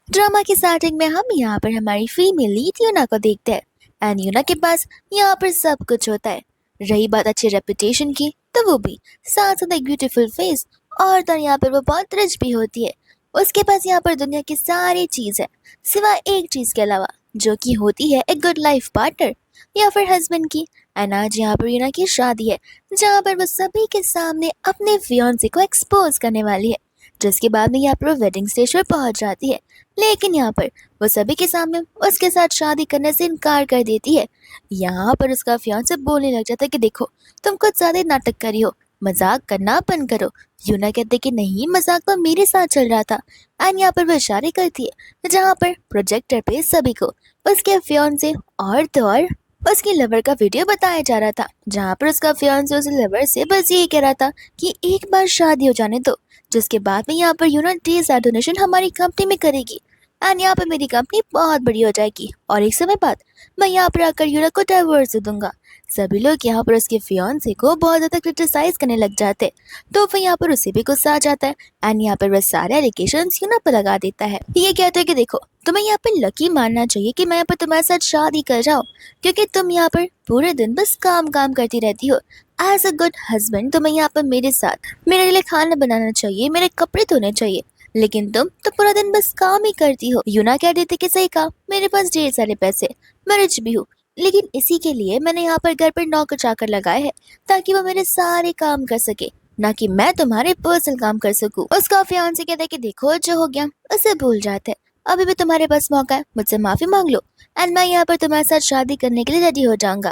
Drama की starting में हम यहाँ पर हमारी फीमेल लीड यूना को देखते हैं एंड यूना के पास यहाँ पर सब कुछ होता है। रही बात अच्छी रेपुटेशन की, तो वो भी साथ साथ एक ब्यूटीफुल फेस और तो यहाँ पर वो बहुत रिच भी होती है। उसके पास यहाँ पर दुनिया की सारी चीज है सिवाय एक चीज के अलावा, जो कि होती है एक गुड लाइफ पार्टनर या फिर हस्बैंड की। एंड आज यहाँ पर यूना की शादी है, जहाँ पर वो सभी के सामने अपने फियांसे को एक्सपोज करने वाली है। जिसके बाद में यहाँ पर वो वेडिंग स्टेज पर पहुंच जाती है, लेकिन यहाँ पर वो सभी के सामने उसके साथ शादी करने से इनकार कर देती है। यहाँ पर उसका फियांसे बोलने लग जाता है कि देखो, तुम कुछ ज्यादा नाटक करी हो, मजाक करना बंद करो। यूना कहते कि नहीं, मजाक तो मेरे साथ चल रहा था। एंड यहाँ पर वो इशारे करती है जहाँ पर प्रोजेक्टर पे सभी को उसके फियांसे और तो और उसकी लवर का वीडियो बताया जा रहा था, जहाँ पर उसका फियांसे उस लवर से बस यही कह रहा था कि एक बार शादी हो जाने दो, जिसके बाद में यहाँ पर यूना डी डोनेशन हमारी कंपनी में करेगी एंड यहाँ पर मेरी कंपनी बहुत बड़ी हो जाएगी और एक समय बाद मैं यहाँ पर आकर यूना को डाइवोर्स दे दूंगा। सभी लोग यहाँ पर उसके फियांसे को बहुत ज्यादा क्रिटिसाइज करने लग जाते, तो फिर यहाँ पर उसे भी गुस्सा आ जाता है एंड यहाँ पर वह सारे एलिगेशन यूना पर लगा देता है। ये कहते हैं कि देखो, तुम्हें यहाँ पर लकी मानना चाहिए कि मैं यहाँ पर तुम्हारे साथ शादी कर रहा हूँ, क्योंकि तुम यहाँ पर पूरे दिन बस काम काम करती रहती हो। एज अ गुड हस्बैंड तुम्हें यहाँ पर मेरे साथ मेरे लिए खाना बनाना चाहिए, मेरे कपड़े धोने चाहिए, लेकिन तुम तो पूरा दिन बस काम ही करती हो। यूना कह देती कि सही कहा, मेरे पास ढेर सारे पैसे, मैं रिच भी हूँ, लेकिन इसी के लिए मैंने यहाँ पर घर पर नौकर चाकर लगाए हैं ताकि वो मेरे सारे काम कर सके, ना कि मैं तुम्हारे पर्सनल काम कर सकूं। उसका फियांसे कहता है कि देखो, जो हो गया उसे भूल जाते हैं, अभी भी तुम्हारे पास मौका है, मुझसे माफी मांग लो एंड मैं यहाँ पर तुम्हारे साथ शादी करने के लिए रेडी हो जाऊंगा।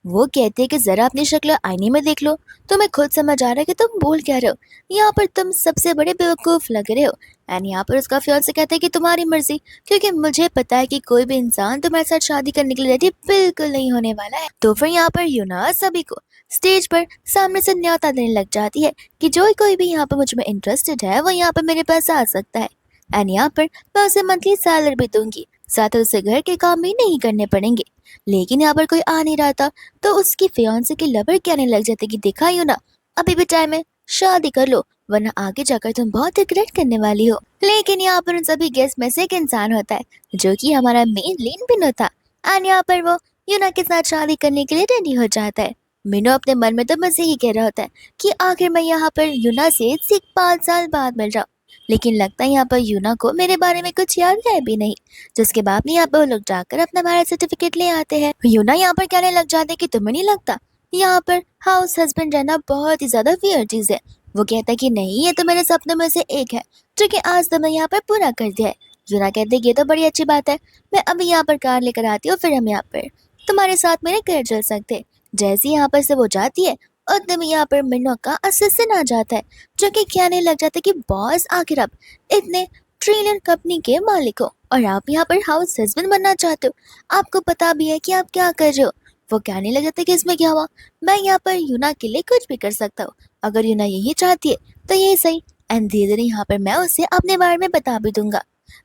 वो कहते हैं कि जरा अपनी शक्ल आईने में देख लो, तुम्हें खुद समझ आ रहा है कि तुम बोल क्या रहे हो, यहाँ पर तुम सबसे बड़े बेवकूफ लग रहे हो। एंड यहाँ पर उसका फियांसे कहता है कि तुम्हारी मर्जी, क्योंकि मुझे पता है कि कोई भी इंसान तुम्हारे साथ शादी करने के लिए रेडी बिल्कुल नहीं होने वाला है। तो फिर यहाँ पर यूना सभी को स्टेज पर सामने से न्योता देने लग जाती है कि जो कोई भी यहाँ पर मुझ में इंटरेस्टेड है वो यहाँ पर मेरे पास आ सकता है एंड यहाँ पर मैं उसे मंथली सैलरी भी दूंगी, साथ ही उसे घर के काम भी नहीं करने पड़ेंगे। लेकिन यहाँ पर कोई आ नहीं रहा था, तो उसकी फियांसे के लवर कहने लग जाते कि देखा यूना, अभी भी टाइम है, शादी कर लो, वरना आगे जाकर तुम बहुत रिग्रेट करने वाली हो। लेकिन यहाँ पर उन सभी गेस्ट में से एक इंसान होता है जो कि हमारा मेन लीन बिनो था एंड यहाँ पर वो यूना के साथ शादी करने के लिए रेडी हो जाता है। मिनो अपने मन में तो बस यही कह रहा होता है कि आखिर मैं यहाँ पर यूना से सिर्फ 5 साल बाद मिल रहा हूँ, लेकिन लगता है यहाँ पर यूना को मेरे बारे में कुछ याद है भी नहीं। जिसके बाद में यहाँ पर वो लोग जाकर अपना मैरिज सर्टिफिकेट ले आते हैं। यूना यहाँ पर कहने लग जाते हैं कि तुम्हें नहीं लगता यहाँ पर हाउस हस्बैंड रहना बहुत ही ज्यादा वियर्ड चीज है। वो कहता है कि नहीं, ये तो मेरे सपनों में से एक है जो कि आज तो मैं यहाँ पर पूरा कर दिया है। यूना कहते हैं ये तो बड़ी अच्छी बात है, मैं अभी यहाँ पर कार लेकर आती हूँ, फिर हम यहाँ पर तुम्हारे साथ मेरे घर चल सकते हैं। जैसे यहाँ पर से वो जाती है, उतने में यहाँ पर मिनो का असिस्टेंट आ जाता है जो कि कहने लग जाता है कि बॉस, आखिर आप इतने ट्रिलियन कंपनी के मालिक हो और आप यहाँ पर हाउस हस्बैंड बनना चाहते हो, आपको पता भी है कि आप क्या कर रहे हो। वो कहने लग जाता है कि इसमें क्या हुआ, मैं यहाँ पर यूना के लिए कुछ भी कर सकता हूँ, अगर यूना यही चाहती है तो ये सही, एंड धीरे धीरे यहाँ पर मैं उसे अपने बारे में बता भी दूंगा।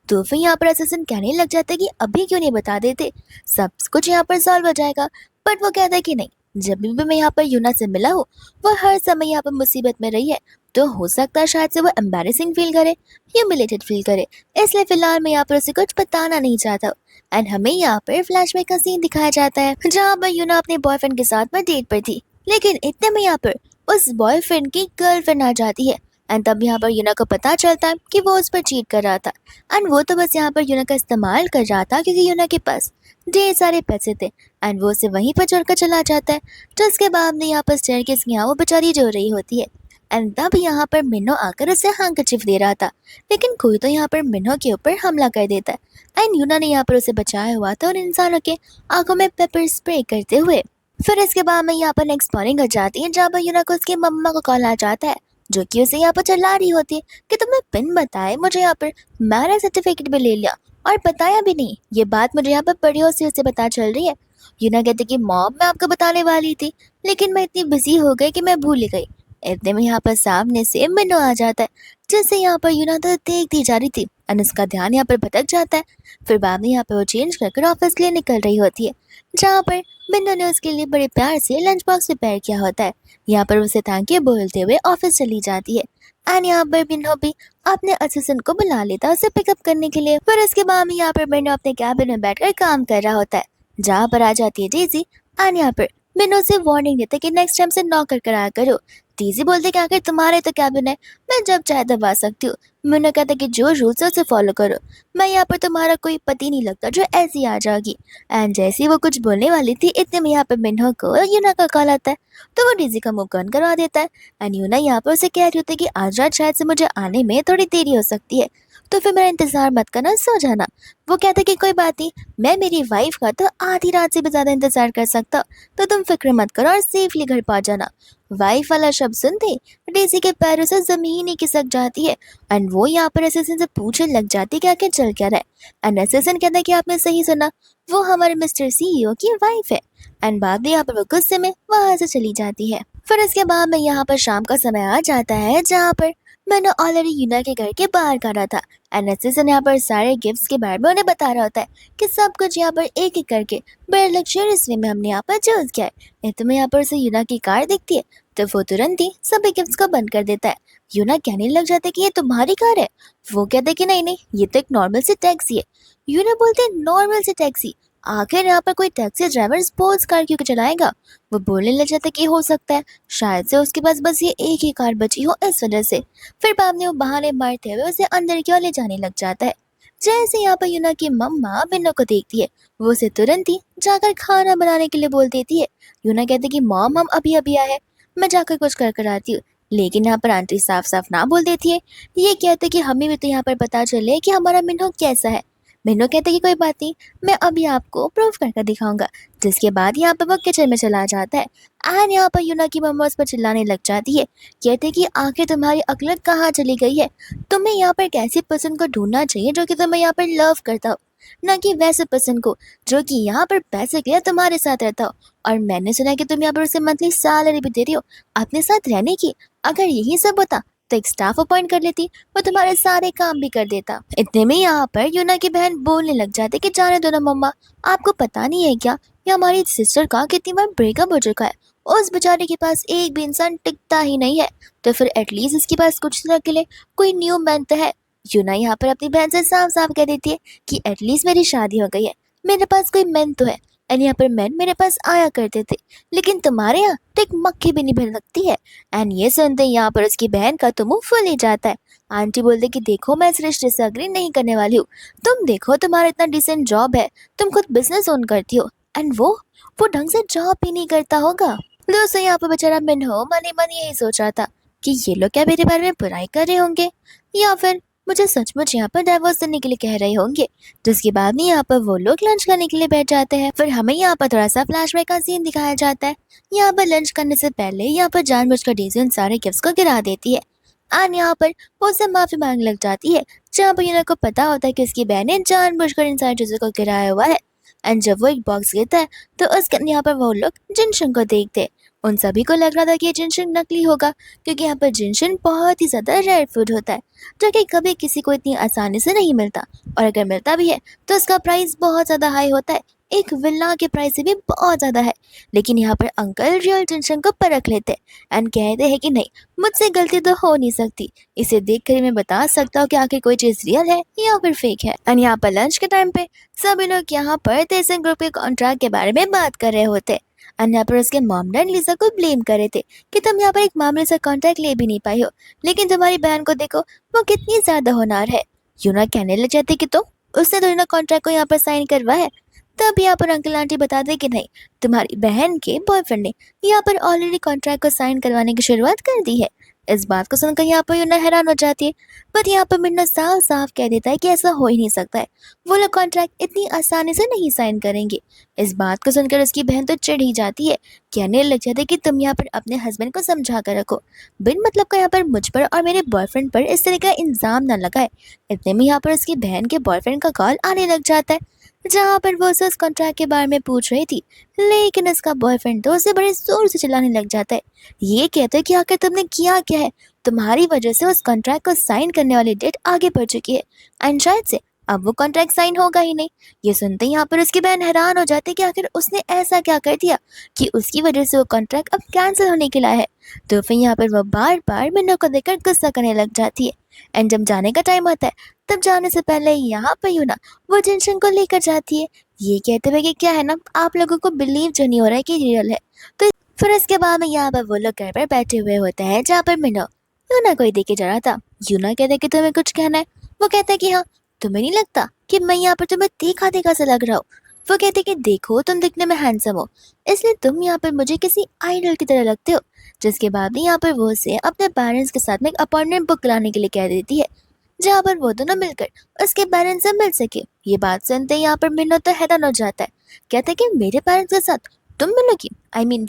तो फिर यहाँ पर असिस्टेंट कहने लग जाता है कि अभी क्यों नहीं बता देते, सब कुछ यहाँ पर सॉल्व हो जाएगा। बट वो कहता है कि नहीं, जब भी मैं यहाँ पर यूना से मिला हूँ वो हर समय यहाँ पर मुसीबत में रही है, तो हो सकता है शायद से वो एम्बैरेसिंग फील करे, ह्यूमिलेटेड फील करे, इसलिए फिलहाल मैं यहाँ पर उसे कुछ बताना नहीं चाहता हूँ। एंड हमें यहाँ पर फ्लैशबैक का सीन दिखाया जाता है जहाँ पर यूना अपने बॉयफ्रेंड के साथ में डेट पर थी, लेकिन इतने में यहाँ पर उस बॉयफ्रेंड की गर्लफ्रेंड आ जाती है एंड तब यहाँ पर यूना को पता चलता है कि वो उस पर चीट कर रहा था एंड वो तो बस यहाँ पर यूना का इस्तेमाल कर रहा था क्योंकि यूना के पास ढेर सारे पैसे थे एंड वो उसे वहीं पर छोड़कर चला जाता है। जिसके बाद में यहाँ पर स्टेयरकेस की यहाँ वो बेचारी रो रही होती है एंड तब यहाँ पर मिनो आकर उसे हैंकरचीफ दे रहा था, लेकिन कोई तो यहाँ पर मिनो के ऊपर हमला कर देता है एंड यूना ने यहाँ पर उसे बचाया हुआ था उन इंसानों के आंखों में पेपर स्प्रे करते हुए। फिर इसके बाद में यहाँ पर नेक्स्ट मॉर्निंग हो जाती है जहाँ पर यूना को उसकी मम्मा को कॉल आ जाता है जो कि उसे यहाँ पर चिल्ला रही होती है कि तुमने बिन बताए मुझे यहाँ पर मैरिज सर्टिफिकेट भी ले लिया और बताया भी नहीं, ये बात मुझे यहाँ पर पड़ोसियों से उसे पता चल रही है। यूना कहती कि मॉम, मैं आपको बताने वाली थी लेकिन मैं इतनी बिजी हो गई कि मैं भूल ही गई। इतने में यहाँ पर सामने से मिनो आ जाता है जिससे यहाँ पर यूना तो देखती जा रही थी एंड उसका ध्यान यहाँ पर भटक जाता है। फिर बाद में यहाँ पर वो चेंज कर ऑफिस के लिए निकल रही होती है जहाँ पर मिनो ने उसके लिए बड़े प्यार से लंच बॉक्स प्रिपेयर किया होता है। यहाँ पर उसे थैंक यू बोलते हुए ऑफिस चली जाती है एंड यहाँ पर मिन्हो भी अपने असिस्टेंट को बुला लेता है उसे पिकअप करने के लिए। फिर उसके बाद में यहाँ पर मिन्हो अपने कैबिन में बैठकर काम कर रहा होता है, जहाँ पर आ जाती है डेजी। एंड यहाँ पर मिन्हो से वार्निंग देता है कि नेक्स्ट टाइम से नॉकर कराया करो। डेजी बोलते कि आखिर तुम्हारे तो कैबिन है, मैं जब चाहे दबा सकती हूँ। मिन्हो कहता है कि जो रूल्स है उसे फॉलो करो, मैं यहाँ पर तुम्हारा कोई पति नहीं लगता जो ऐसी आ जाएगी। एंड जैसे ही वो कुछ बोलने वाली थी, इतने में यहाँ पर मिन्हो को यूना का कॉल आता है, तो वो डेजी का मुंह बंद करवा देता है। एंड यूना यहाँ पर उसे कह रही होती है कि आज रात शायद से मुझे आने में थोड़ी देरी हो सकती है, तो फिर मेरा इंतजार मत करना, सो जाना। वो कहता है कि कोई बात नहीं, मैं मेरी वाइफ का तो आधी रात से भी ज्यादा इंतजार कर सकता, तो तुम फिक्र मत करो और सेफली घर पहुंच जाना। वाइफ वाला शब्द सुनते डेजी के पैरों से जमीन ही खिसक जाती है। एंड वो यहाँ पर असिस्टेंट से पूछने लग जाती है कि आखिर चल क्या रहा है। एंड असिस्टेंट कहता है कि आपने सही सुना, वो हमारे मिस्टर सीईओ की वाइफ है। एंड बाद में यहाँ पर वो गुस्से में वहां से चली जाती है। फिर इसके बाद में यहाँ पर शाम का समय आ जाता है, जहाँ पर मैंने ऑलरेडी यूना के घर के बाहर करा था। एंड असिस्टेंट यहाँ पर सारे गिफ्ट्स के बारे में उन्हें बता रहा होता है कि सब कुछ यहाँ पर एक एक करके बड़े लग्जरियस वे में हमने यहाँ पर चूज किया है। इतने में यहाँ पर उसे यूना की कार दिखती है, तो वो तुरंत ही सभी गिफ्ट्स को बंद कर देता है। यूना कहने लग जाता है कि ये तुम्हारी कार है। वो कहते कि नहीं नहीं, ये तो एक नॉर्मल सी टैक्सी है। यूना बोलते नॉर्मल सी टैक्सी, आखिर यहाँ पर कोई टैक्सी ड्राइवर स्पोर्ट्स कार क्यों चलाएगा। वो बोलने लग जाता है कि हो सकता है शायद से उसके पास बस ये एक ही कार बची हो, इस वजह से। फिर बाद में वो बहाने मारते हुए उसे अंदर की ओर ले जाने लग जाता है। जैसे यहाँ पर यूना की मम्मा मिन्नो को देखती है, वो उसे तुरंत ही जाकर खाना बनाने के लिए बोल देती है। यूना कहती है कि मॉम हम अभी अभी आए हैं, मैं जाकर कुछ कर कर आती हूँ। लेकिन यहाँ पर आंटी साफ साफ ना बोल देती है, ये कहते कि हमें भी तो यहाँ पर पता चले कि हमारा मिन्नो कैसा है। मिन्नो कहते कि कोई बात नहीं, मैं अभी आपको प्रूफ करके दिखाऊंगा। जिसके बाद यहाँ पर वो किचन में चला जाता है। एंड यहाँ पर यूना की मम्मा उस पर चिल्लाने लग जाती है, कहते कि आखिर तुम्हारी अकल कहाँ चली गई है। तुम्हें यहाँ पर कैसी पर्सन को ढूंढना चाहिए जो कि तुम्हें यहाँ पर लव करता हो, ना कि वैसे पर्सन को जो कि यहाँ पर पैसे के लिए तुम्हारे साथ रहता हो। और मैंने सुना है कि तुम यहाँ पर उसे मंथली सैलरी भी दे रही हो अपने साथ रहने की। अगर यही सब होता तो एक स्टाफ अपॉइंट कर लेती, वो तुम्हारे सारे काम भी कर देता। इतने में यहाँ पर यूना की बहन बोलने लग जाती कि जाने दो ना मम्मा, आपको पता नहीं है क्या, ये हमारी सिस्टर का कितनी बार ब्रेकअप हो चुका है। उस बेचारे के पास एक भी इंसान टिकता ही नहीं है, तो फिर एटलीस्ट इसके पास कुछ दिनों के लिए कोई न्यू मैन तो है। यूना यहाँ पर अपनी बहन से साफ साफ कह देती है कि एटलीस्ट मेरी शादी हो गई है, मेरे पास कोई मैन तो है। एंड यहाँ पर मैन मेरे पास आया करते थे, लेकिन तुम्हारे यहाँ तो एक मक्खी भी नहीं भर सकती है। एंड ये सुनते यहाँ पर उसकी बहन का तो मुंह फुल ही जाता है। आंटी बोलते कि देखो मैं इस रिश्ते से अग्री नहीं करने वाली हूँ, तुम देखो तुम्हारा इतना डिसेंट जॉब है, तुम खुद बिजनेस ओन करती हो, एंड वो ढंग से जॉब भी नहीं करता होगा। दोस्तों यहाँ पर बेचारा मिन्हो मन ही यही सोच रहा था कि ये लोग क्या मेरे बारे में बुराई कर रहे होंगे, या फिर मुझे सचमुच यहाँ पर डाइवोर्स देने के लिए कह रहे होंगे। जिसके बाद में यहाँ पर वो लोग लंच करने के लिए बैठ जाते हैं। फिर हमें यहाँ पर थोड़ा सा फ्लैशबैक का सीन दिखाया जाता है। यहाँ पर लंच करने से पहले यहाँ पर जानबूझकर डेज़ी उन सारे गिफ्ट्स को गिरा देती है। एंड यहाँ पर वो उससे माफी मांगने लग जाती है, जहाँ पर यूना को पता होता है कि उसकी बहन ने जानबूझकर इन सारी चीजों को गिराया हुआ है। एंड जब वो एक बॉक्स गिरता है, तो उसके यहाँ पर वो लोग जिनशंग को देखते हैं। उन सभी को लग रहा था कि ये जिनशंग नकली होगा, क्योंकि यहाँ पर जिनशंग बहुत ही ज्यादा रेयर फूड होता है, जो कि कभी किसी को इतनी आसानी से नहीं मिलता, और अगर मिलता भी है तो उसका प्राइस बहुत ज्यादा हाई होता है, एक विला के प्राइस से भी बहुत ज्यादा है। लेकिन यहाँ पर अंकल रियल जिनशंग को परख लेते हैं एंड कहते हैं कि नहीं, मुझसे गलती तो हो नहीं सकती, इसे देख कर ही मैं बता सकता हूँ कि आखिर कोई चीज रियल है या फिर फेक है। एंड यहाँ पर लंच के टाइम पे सभी लोग यहाँ पर तेसन ग्रुप के कॉन्ट्रैक्ट के बारे में बात कर रहे होते। एंड यहाँ पर उसके मॉम डैड लिसा को ब्लेम कर रहे थे कि तुम यहाँ पर एक मामले से कॉन्ट्रैक्ट ले भी नहीं पाई हो, लेकिन तुम्हारी बहन को देखो, वो कितनी ज्यादा होनहार है। यूना कहने लग जाती कि तुम, उसने तो कॉन्ट्रैक्ट को यहाँ पर साइन करवा है। तब यहाँ पर अंकल आंटी बता दे कि नहीं, तुम्हारी बहन के बॉयफ्रेंड ने यहाँ पर ऑलरेडी कॉन्ट्रैक्ट को साइन करवाने की शुरुआत कर दी है। इस बात को सुनकर यहाँ पर यूना हैरान हो जाती है, पर यहाँ पर मिन्ना साफ साफ कह देता है कि ऐसा हो ही नहीं सकता है, वो लोग कॉन्ट्रैक्ट इतनी आसानी से नहीं साइन करेंगे। इस बात को सुनकर उसकी बहन तो चिढ़ ही जाती है, कहने लग जाती है कि तुम यहाँ पर अपने हस्बैंड को समझा कर रखो, बिन मतलब का यहाँ पर मुझ पर और मेरे बॉयफ्रेंड पर इस तरह का इल्जाम न लगाए। इतने में यहाँ पर उसकी बहन के बॉयफ्रेंड का कॉल आने लग जाता है, जहाँ पर वो उस कॉन्ट्रैक्ट के बारे में पूछ रही थी, लेकिन उसका बॉयफ्रेंड तो उसे बड़े जोर से चिल्लाने लग जाता है। ये कहता है कि आखिर तुमने किया क्या है, तुम्हारी वजह से उस कॉन्ट्रैक्ट को साइन करने वाली डेट आगे बढ़ चुकी है, एंड शायद से अब वो कॉन्ट्रैक्ट साइन होगा ही नहीं। ये सुनते ही यहाँ पर उसकी बहन हैरान हो जाती है कि आखिर उसने ऐसा क्या कर दिया कि उसकी वजह से वो कॉन्ट्रैक्ट अब कैंसिल होने के लायक है। तो फिर यहाँ पर वो बार बार मिन्नो को देखकर गुस्सा करने लग जाती है। एंड जब जाने का टाइम होता है तब जाने से पहले यहाँ पर यूना वो जिनशन को लेकर जाती है, ये कहते हुए कि क्या है ना, आप लोगों को बिलीव जो नहीं हो रहा है कि रियल है। तो फिर इसके बाद में यहाँ पर वो लोग घर पर बैठे हुए होते हैं जहाँ पर मिन्नो यूना को ही देखे जा रहा था। यूना कहते कि तुम्हें कुछ कहना है। वो कहता है कि हाँ, तुम्हें नहीं लगता कि मैं यहाँ पर तुम्हें देखा देखा सा लग रहा हूँ। वो कहते कि देखो तुम दिखने में हैंडसम हो, इसलिए तुम यहाँ पर मुझे किसी आइडल की तरह लगते हो। जिसके बाद भी यहाँ पर वो उसे अपने पेरेंट्स के साथ में एक अपॉइंटमेंट बुक कराने के लिए कह देती है, जहाँ पर वो दोनों मिलकर उसके पेरेंट्स से मिल सके। ये बात सुनते ही यहाँ पर मिन्नो तो हैरान हो जाता है। कहते कि मेरे पेरेंट्स के साथ तुम मिलोगी,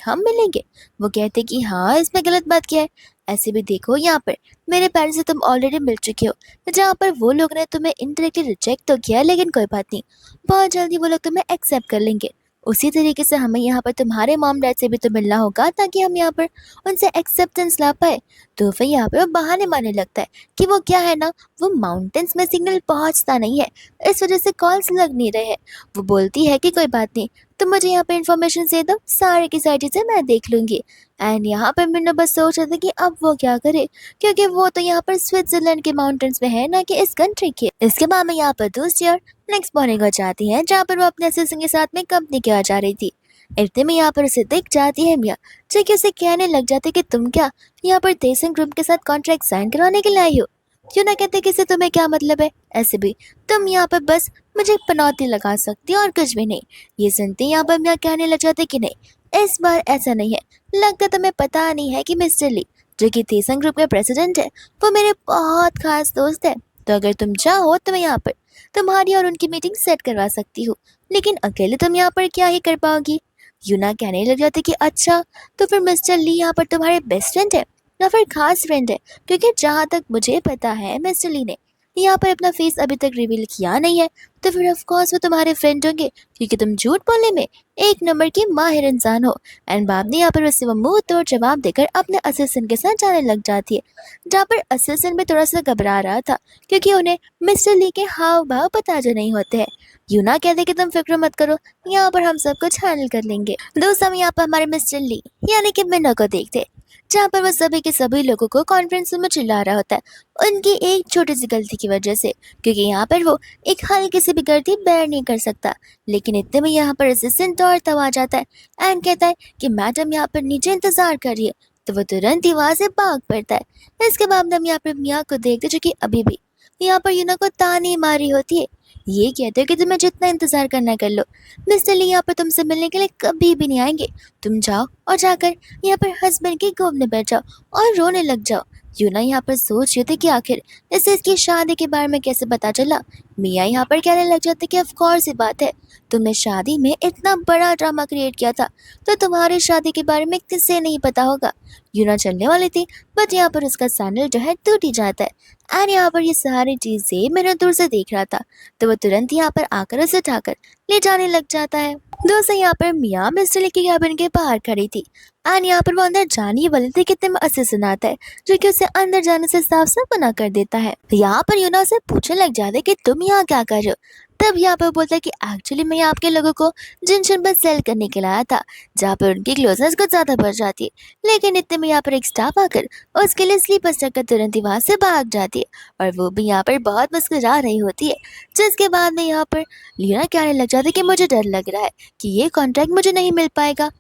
हम मिलेंगे। वो कहते कि हाँ, इसमें गलत बात क्या है। ऐसे भी देखो यहाँ पर मेरे पेरेंट्स से तुम ऑलरेडी मिल चुके हो, जहाँ पर वो लोग ने तुम्हें इनडायरेक्टली रिजेक्ट तो किया, लेकिन कोई बात नहीं, बहुत जल्दी वो लोग तुम्हें एक्सेप्ट कर लेंगे। उसी तरीके से हमें यहाँ पर तुम्हारे मॉम डैड से भी तो मिलना होगा, ताकि हम यहाँ पर उनसे एक्सेप्टेंस ला पाए। तो फिर यहाँ पर वो बहाने मारने लगता है कि वो क्या है ना, वो माउंटेन्स में सिग्नल पहुँचता नहीं है, इस वजह से कॉल्स लग नहीं रहे हैं। वो बोलती है कि कोई बात नहीं, तुम मुझे यहाँ पे इन्फॉर्मेशन दे दो, सारी की सारी चीज़ें मैं देख लूँगी। एंड यहाँ पर मिन्नो बस सोच रहे थे कि अब वो क्या करे, क्योंकि वो तो यहाँ पर स्विट्जरलैंड के माउंटेन्स में है, ना कि इस कंट्री के। इसके बाद में यहाँ पर दूसरी और नेक्स्ट मॉर्निंग हो जाती है, जहाँ पर वो अपने असिस्टेंट के साथ में कंपनी के आ जा रही थी। इतने में यहाँ पर उसे दिख जाती है मिया, जो कि उसे कहने लग जाते कि तुम क्या यहाँ पर तेसन ग्रुप के साथ कॉन्ट्रैक्ट साइन करवाने के लिए आई हो। क्यों ना कहते कि इससे तुम्हें क्या मतलब है, ऐसे भी तुम यहाँ पर बस मुझे पनौती लगा सकती हो और कुछ भी नहीं। ये सुनते यहाँ पर मिया कहने लग जाते कि नहीं, इस बार ऐसा नहीं है, लगता तुम्हें पता नहीं है कि मिस्टर ली, जो कि तेसन ग्रुप के प्रेसिडेंट है, वो मेरे बहुत खास दोस्त है। तो अगर तुम चाहो तो मैं यहाँ पर तुम्हारी और उनकी मीटिंग सेट करवा सकती हूँ, लेकिन अकेले तुम यहाँ पर क्या ही कर पाओगी। यूना कहने लग जाते कि अच्छा, तो फिर मिस्टर ली यहाँ पर तुम्हारे बेस्ट फ्रेंड है या फिर खास फ्रेंड है, क्योंकि जहाँ तक मुझे पता है मिस्टर ली ने यहाँ पर अपना फेस अभी तक रिवील किया नहीं है, तो फिर ऑफ कोर्स वो तुम्हारे फ्रेंड होंगे, क्योंकि तुम झूठ बोलने में एक नंबर की माहिर इंसान हो। एंड बाद में यहाँ पर उससे वो मुंह तोड़ जवाब देकर अपने असिस्टेंट के साथ जाने लग जाती है, जहाँ पर असिस्टेंट भी थोड़ा सा घबरा रहा था, क्योंकि उन्हें मिस्टर ली के हाव भाव पता जो नहीं होते हैं। यूना कहते कि तुम फिक्र मत करो, यहाँ पर हम सब कुछ हैंडल कर लेंगे। दोस्तों, हम यहाँ पर हमारे मिस्टर ली यानी कि मिन्नो को देखते, जहाँ पर वो सभी के सभी लोगों को कॉन्फ्रेंस में चिल्ला रहा होता है उनकी एक छोटी सी गलती की वजह से, क्योंकि यहाँ पर वो एक हल्की सी भी गलती बेयर नहीं कर सकता। लेकिन इतने में यहाँ पर असिस्टेंट दौड़ता हुआ आ जाता है एंड कहता है कि मैडम यहाँ पर नीचे इंतजार कर रही है। तो वो तुरंत ही वहाँ से भाग पड़ता है। इसके बाद हम यहाँ पर मियाँ को देखते, जो कि अभी भी यहाँ पर यूना को ताने मारी होती है। ये कहते हो कि तुम्हें जितना इंतजार करना कर लो, मिस्टर ली यहाँ पर तुमसे मिलने के लिए कभी भी नहीं आएंगे। तुम जाओ और जाकर यहाँ पर हस्बैंड की गोद में बैठ जाओ और रोने लग जाओ। यूना यहाँ पर सोच रही थी कि आखिर इसे इसकी शादी के बारे में कैसे पता चला। मियाँ यहाँ पर कहने लग जाते कि ऑफ कोर्स ही बात है, तुमने शादी में इतना बड़ा ड्रामा क्रिएट किया था, तो तुम्हारी शादी के बारे में किससे नहीं पता होगा। यूना चलने वाली थी, बट यहाँ पर उसका सैंडल जो है टूट ही जाता है। एंड यहाँ पर ये सारी चीजें मैंने दूर से देख रहा था, तो वो तुरंत यहाँ पर आकर उसे उठाकर ले जाने लग जाता है। दोस्तों, यहाँ पर मियाँ मिस्टर ली की कैबिन के बाहर खड़ी थी एंड यहाँ पर वो अंदर जाने वाली थी कि तुम्हें असिस्टेंट आता है, जो कि उसे अंदर जाने से साफ साफ मना कर देता है। यहाँ पर यूना उसे पूछने लग जाता है कि तुम यहाँ क्या कर रहे हो। तब यहाँ पर बोलता है कि एक्चुअली मैं आपके लोगों को जिनशन पर सेल करने के लिए आया था, जहाँ पर उनकी क्लोजनेस कुछ ज्यादा बढ़ जाती है। लेकिन इतने में यहाँ पर एक स्टाफ आकर उसके लिए स्लीपर्स रखकर तुरंत ही वहां से भाग जाती है, और वो भी यहाँ पर बहुत मुस्कुरा रही होती है। जिसके बाद में यहाँ पर लीना कहने लग जाती है कि मुझे डर लग रहा है कि ये कॉन्ट्रैक्ट मुझे नहीं मिल पाएगा।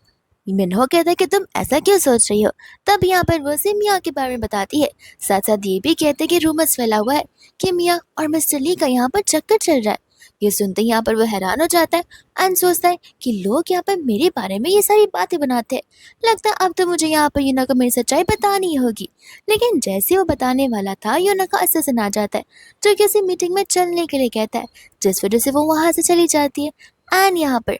मिन्हो कहता है कि तुम ऐसा क्यों सोच रही हो। तब यहाँ पर वो से मियाँ के बारे में बताती है, साथ साथ ये भी कहते हैं कि रूमर्स फैला हुआ है कि मियाँ और मिस्टर ली का यहाँ पर चक्कर चल रहा है। ये सुनते ही यहाँ पर वो हैरान हो जाता है एंड सोचता है कि लोग यहाँ पर मेरे बारे में ये सारी बातें बनाते हैं, लगता है अब तो मुझे यहाँ पर यूना को मेरी सच्चाई बतानी होगी। लेकिन जैसे वो बताने वाला था, यूना का असिस्टेंट आ जाता है, जो किसी मीटिंग में चलने के लिए कहता है, जिस वजह से वो वहां से चली जाती है। एंड यहाँ पर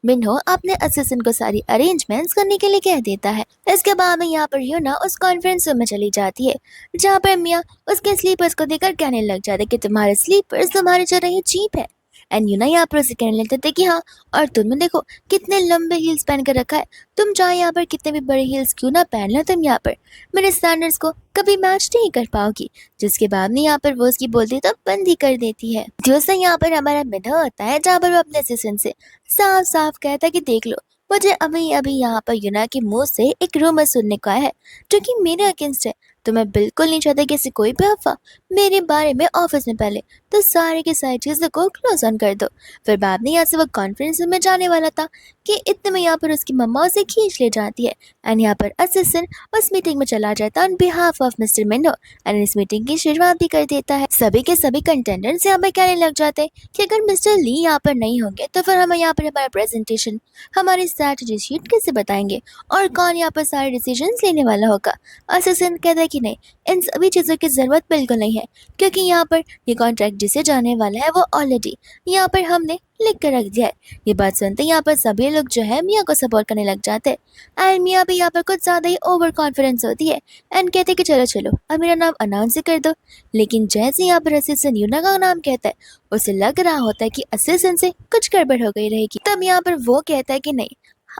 मिन्हो अपने असिस्टेंट को सारी अरेंजमेंट्स करने के लिए कह देता है। इसके बाद में यहाँ पर यूना उस कॉन्फ्रेंस रूम में चली जाती है, जहाँ पर मियाँ उसके स्लीपर्स को देखकर कहने लग जाते कि तुम्हारे स्लीपर्स तुम्हारी जो रही चीप है। एंड यूना यहाँ पर उसे कहने लगते थे कि हाँ, और तुमने देखो कितने लंबे हील्स पहन कर रखा है, तुम चाहे यहाँ पर कितने भी बड़े हील्स क्यों ना पहन लो, तुम यहाँ पर मेरे स्टैंडर्ड्स को कभी मैच नहीं कर पाओगी। जिसके बाद में यहाँ पर वो उसकी बोलती तो बंद ही कर देती है। दूसरा यहाँ पर हमारा मिनह होता है जहाँ पर वो अपने असिस्टेंट से साफ साफ कहता है कि देख लो, मुझे अभी अभी यहाँ पर यूना के मुंह से एक रूमर सुनने को आया है जो कि मेरे अगेंस्ट है, तो मैं बिल्कुल नहीं चाहता कि ऐसी कोई भी अफवाह मेरे बारे में ऑफिस में फैले, तो सारे के सारी चीज़ों को क्लोज ऑन कर दो। फिर बाद में यहाँ से वो कॉन्फ्रेंस में जाने वाला था कि इतने में यहाँ पर उसकी मम्मा उसे खींच ले जाती है एंड यहाँ पर असिस्टेंट उस मीटिंग में चला जाता है ऑन बिहाफ ऑफ मिस्टर मिनो एंड इस मीटिंग की शुरुआत भी कर देता है। सभी के सभी कंटेंडेंट्स यहाँ पर कहने लग जाते हैं कि अगर मिस्टर ली यहाँ पर नहीं होंगे तो फिर हम यहाँ पर हमारा प्रेजेंटेशन, हमारी स्ट्रैटेजी शीट कैसे बताएंगे और कौन यहाँ पर सारे डिसीजंस लेने वाला होगा। असिस्टेंट कहता है कि नहीं, इन सभी चीज़ों की ज़रूरत बिल्कुल नहीं है, क्योंकि यहाँ पर ये कॉन्ट्रैक्ट जिसे जाने वाला है वो ऑलरेडी यहाँ पर हमने लिख कर रख दिया है। ये बात सुनते यहाँ पर सभी लोग जो है मियाँ को सपोर्ट करने लग जाते हैं एंड मियाँ भी यहाँ पर कुछ ज़्यादा ही ओवर कॉन्फिडेंस होती है एंड कहते कि चलो चलो अब मेरा नाम अनाउंस ही कर दो। लेकिन जैसे यहाँ पर असिस्टेंट यूना का नाम कहता है, उसे लग रहा होता है कि असिस्टेंट से कुछ गड़बड़ हो गई रहेगी। तब यहाँ पर वो कहता है कि नहीं,